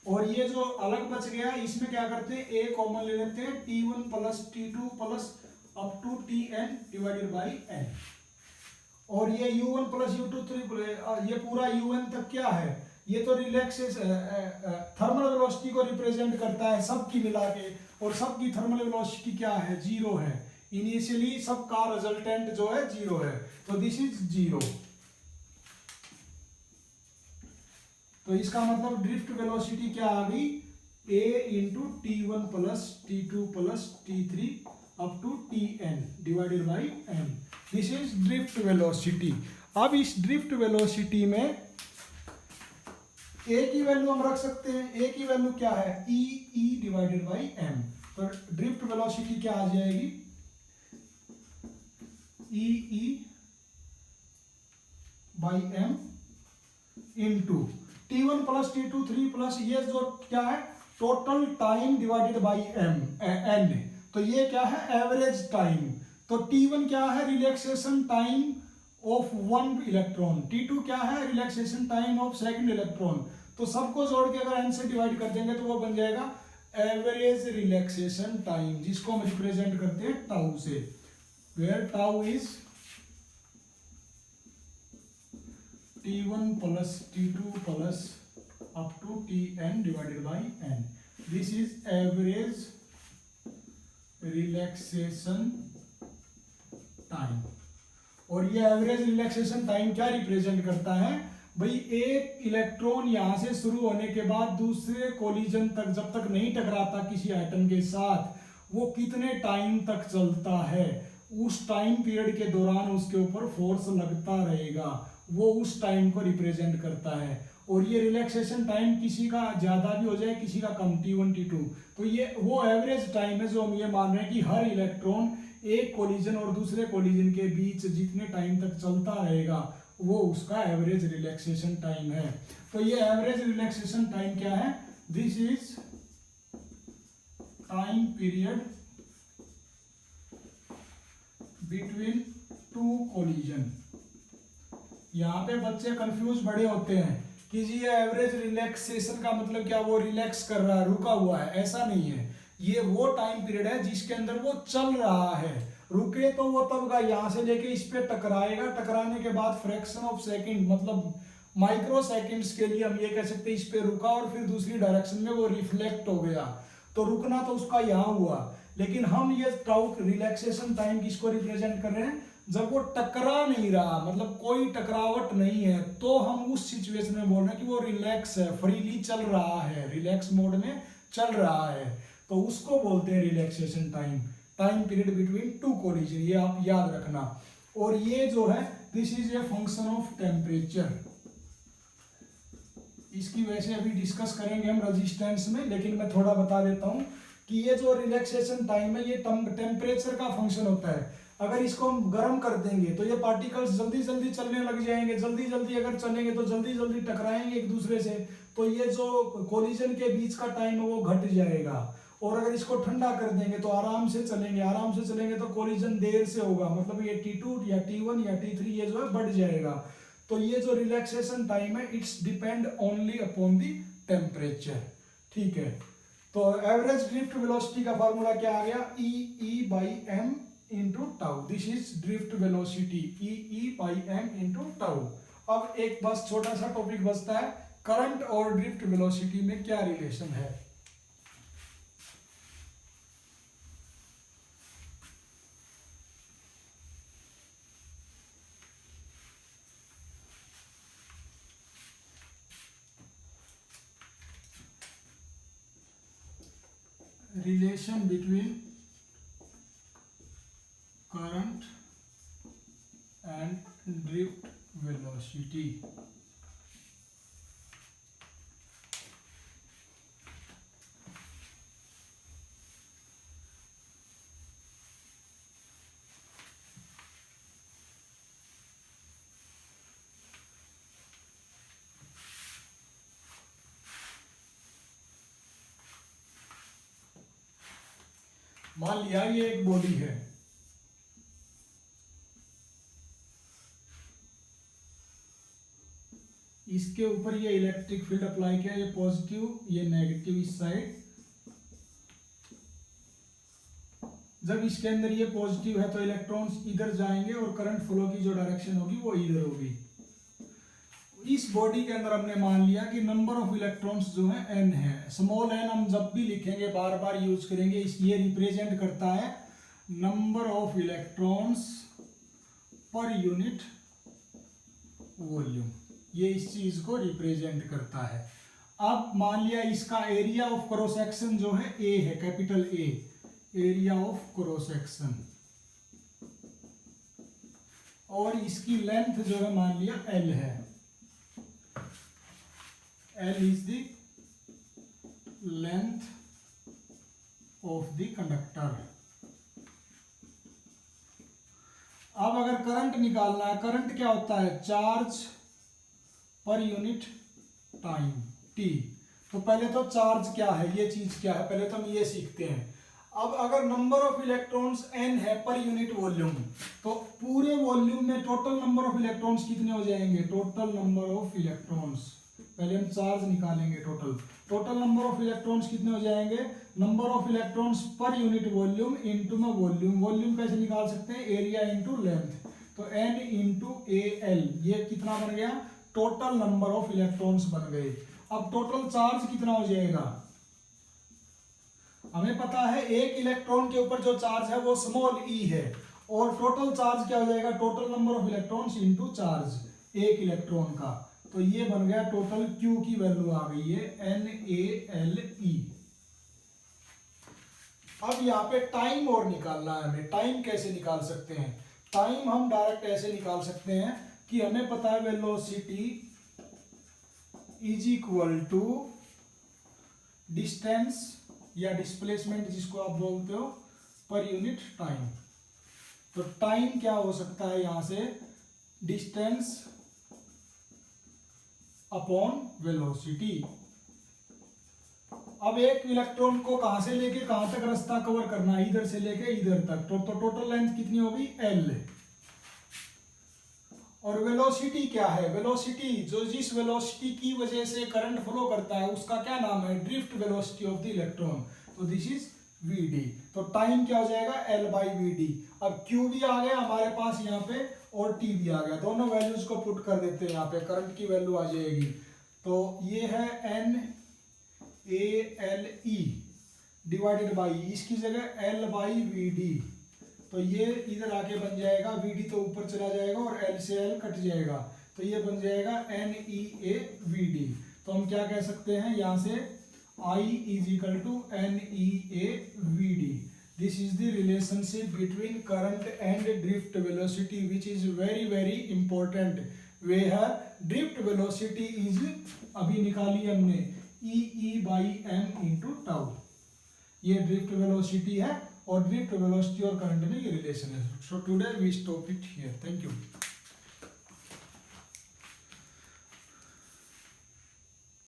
और ये जो अलग बच गया इसमें क्या करते हैं, a कॉमन ले लेते हैं, t1 plus t2 plus up to tn divided by n। और ये u1 प्लस u2 ये पूरा un तक क्या है, ये तो रिलैक्सेशन थर्मल वेलोसिटी को रिप्रेजेंट करता है सबकी मिला के, और सबकी थर्मल वेलोसिटी क्या है, जीरो है। इनिशियली सबका रिजल्टेंट जो है जीरो है, तो दिस इज जीरो। तो इसका मतलब ड्रिफ्ट वेलोसिटी क्या आ गई, a into t1 plus t2 plus t3 up to tn divided by n। This is drift velocity. अब इस ड्रिफ्ट वेलोसिटी में a की वैल्यू हम रख सकते हैं, a की वैल्यू क्या है, e डिवाइडेड बाई m। तो ड्रिफ्ट वेलोसिटी क्या आ जाएगी, e by m into t1 plus t2 3 plus ये जो क्या है total time divided by n। तो ये क्या है एवरेज टाइम। तो t1 क्या है, relaxation time of one electron, t2 क्या है, relaxation time of second electron. तो सबको जोड़ के अगर n से डिवाइड कर देंगे तो वो बन जाएगा एवरेज रिलैक्सेशन टाइम, जिसको हम रिप्रेजेंट करते हैं टाउ से, where tau is t1 plus t2 plus up to tn divided by n। This is average relaxation time. और ये एवरेज रिलैक्सेशन टाइम क्या रिप्रेजेंट करता है भाई, एक इलेक्ट्रॉन यहां से शुरू होने के बाद दूसरे कोलिजन तक जब तक नहीं टकराता किसी आइटम के साथ, वो कितने टाइम तक चलता है, उस टाइम पीरियड के दौरान उसके ऊपर फोर्स लगता रहेगा, वो उस टाइम को रिप्रेजेंट करता है। और ये रिलैक्सेशन टाइम किसी का ज्यादा भी हो जाए किसी का कम, t1 t2, तो ये वो एवरेज टाइम है जो हम ये मान रहे हैं कि हर इलेक्ट्रॉन एक कोलिजन और दूसरे कोलिजन के बीच जितने टाइम तक चलता रहेगा वो उसका एवरेज रिलैक्सेशन टाइम है। तो ये एवरेज रिलैक्सेशन टाइम क्या है, this is time period between two collision. यहाँ पे बच्चे कंफ्यूज बड़े होते हैं कि जी ये एवरेज रिलैक्सेशन का मतलब क्या, वो रिलैक्स कर रहा है, रुका हुआ है, ऐसा नहीं है। ये वो टाइम पीरियड है जिसके अंदर वो चल रहा है, रुके तो वो तब का यहाँ से लेके इस पे टकराएगा, टकराने के बाद फ्रैक्शन ऑफ सेकंड मतलब माइक्रो सेकेंड्स के लिए हम ये कह सकते हैं इस पे रुका और फिर दूसरी डायरेक्शन में वो रिफ्लेक्ट हो गया, तो रुकना तो उसका यहाँ हुआ, लेकिन हम ये टाउ रिलैक्सेशन टाइम किसको रिप्रेजेंट कर रहे हैं, जब वो टकरा नहीं रहा, मतलब कोई टकरावट नहीं है, तो हम उस सिचुएशन में बोल रहे हैं कि वो रिलैक्स है, फ्रीली चल रहा है, रिलैक्स मोड में चल रहा है, तो उसको बोलते हैं relaxation time, time period between two collision, ये आप याद रखना। और ये जो है this is a function of temperature, इसकी वजह से अभी डिस्कस करेंगे हम रेजिस्टेंस में, लेकिन मैं थोड़ा बता देता हूं कि ये जो रिलैक्सेशन टाइम है ये टेम्परेचर का फंक्शन होता है। अगर इसको हम गर्म कर देंगे तो ये पार्टिकल्स जल्दी जल्दी चलने लग जाएंगे, जल्दी जल्दी अगर चलेंगे तो जल्दी जल्दी टकराएंगे एक दूसरे से, तो ये जो कोलिजन के बीच का टाइम है वो घट जाएगा। और अगर इसको ठंडा कर देंगे तो आराम से चलेंगे, आराम से चलेंगे तो कोलिजन देर से होगा, मतलब ये T2 या T1 या T3 ये जो है बढ़ जाएगा। तो ये जो रिलैक्सेशन टाइम है it's depend only upon the temperature, ठीक है। तो एवरेज ड्रिफ्ट वेलोसिटी का फार्मूला क्या आ गया, E/m into tau, this is drift velocity, E/m into tau. अब एक बस छोटा सा टॉपिक बचता है, करंट और ड्रिफ्ट वेलोसिटी में क्या रिलेशन है। relation between current and drift velocity। मान लिया ये एक बॉडी है, इसके ऊपर ये इलेक्ट्रिक फील्ड अप्लाई किया, ये पॉजिटिव ये नेगेटिव इस साइड, जब इसके अंदर ये पॉजिटिव है तो इलेक्ट्रॉन्स इधर जाएंगे और करंट फ्लो की जो डायरेक्शन होगी वो इधर होगी। इस बॉडी के अंदर हमने मान लिया कि नंबर ऑफ इलेक्ट्रॉन्स जो है n है, स्मॉल n हम जब भी लिखेंगे बार बार यूज करेंगे, ये रिप्रेजेंट करता है number of electrons per unit volume, ये इस चीज को रिप्रेजेंट करता है। अब मान लिया इसका एरिया ऑफ क्रॉस सेक्शन जो है A है, capital A, area of cross section, और इसकी लेंथ जो है मान लिया L है, L is the length of the conductor। अब अगर करंट निकालना है, करंट क्या होता है, charge per unit time T। तो पहले तो चार्ज क्या है, ये चीज क्या है, पहले तो हम ये सीखते हैं। अब अगर नंबर ऑफ इलेक्ट्रॉन्स n है पर यूनिट वॉल्यूम, तो पूरे वॉल्यूम में टोटल नंबर ऑफ इलेक्ट्रॉन्स कितने हो जाएंगे, टोटल नंबर ऑफ इलेक्ट्रॉन्स, पहले हम चार्ज निकालेंगे, टोटल नंबर ऑफ इलेक्ट्रॉन्स कितने हो जाएंगे, number of electrons per unit volume into में वॉल्यूम, वॉल्यूम कैसे निकाल सकते हैं, एरिया इनटू लेंथ, तो n इंटू AL, ये कितना बन गया, टोटल नंबर ऑफ इलेक्ट्रॉन्स बन गए। अब टोटल चार्ज कितना हो जाएगा, हमें पता है एक इलेक्ट्रॉन के ऊपर जो चार्ज है वो स्मॉल e है, और टोटल चार्ज क्या हो जाएगा, total number of electrons into charge एक इलेक्ट्रॉन का, तो ये बन गया टोटल Q की वैल्यू आ गई है NaLe। अब यहाँ पे टाइम और निकालना है हमें, टाइम कैसे निकाल सकते हैं, टाइम हम डायरेक्ट ऐसे निकाल सकते हैं कि हमें पता है velocity is equal to distance या डिस्प्लेसमेंट जिसको आप बोलते हो पर यूनिट टाइम। तो टाइम क्या हो सकता है यहां से, डिस्टेंस अपॉन वेलोसिटी। अब एक इलेक्ट्रॉन को कहां से लेके कहां तक रास्ता कवर करना है, इधर से लेके इधर तक, तो टोटल लेंथ कितनी होगी L। और वेलोसिटी क्या है, वेलोसिटी जो जिस वेलोसिटी की वजह से करंट फ्लो करता है उसका क्या नाम है, drift velocity of the electron, तो दिस इज Vd। तो टाइम क्या हो जाएगा L/Vd। अब Q भी आ गया हमारे पास यहाँ पे, और टी भी आ गया, दोनों वैल्यूज को पुट कर देते हैं यहाँ पे, करंट की वैल्यू आ जाएगी। तो ये है n a l e divided by, इसकी जगह एल बाई वी डी, तो ये इधर आके बन जाएगा, वी डी तो ऊपर चला जाएगा और एल से एल कट जाएगा, तो ये बन जाएगा n e a v d. तो हम क्या कह सकते हैं यहाँ से, I is equal to NEA VD. This is the relationship between current and drift velocity, which is very important. where drift velocity is, अभी निकाली हमने, E by m into tau, ये ड्रिफ्ट वेलोसिटी है और ड्रिफ्ट वेलोसिटी और करंट में ये रिलेशन है। So today we stop it here, thank you.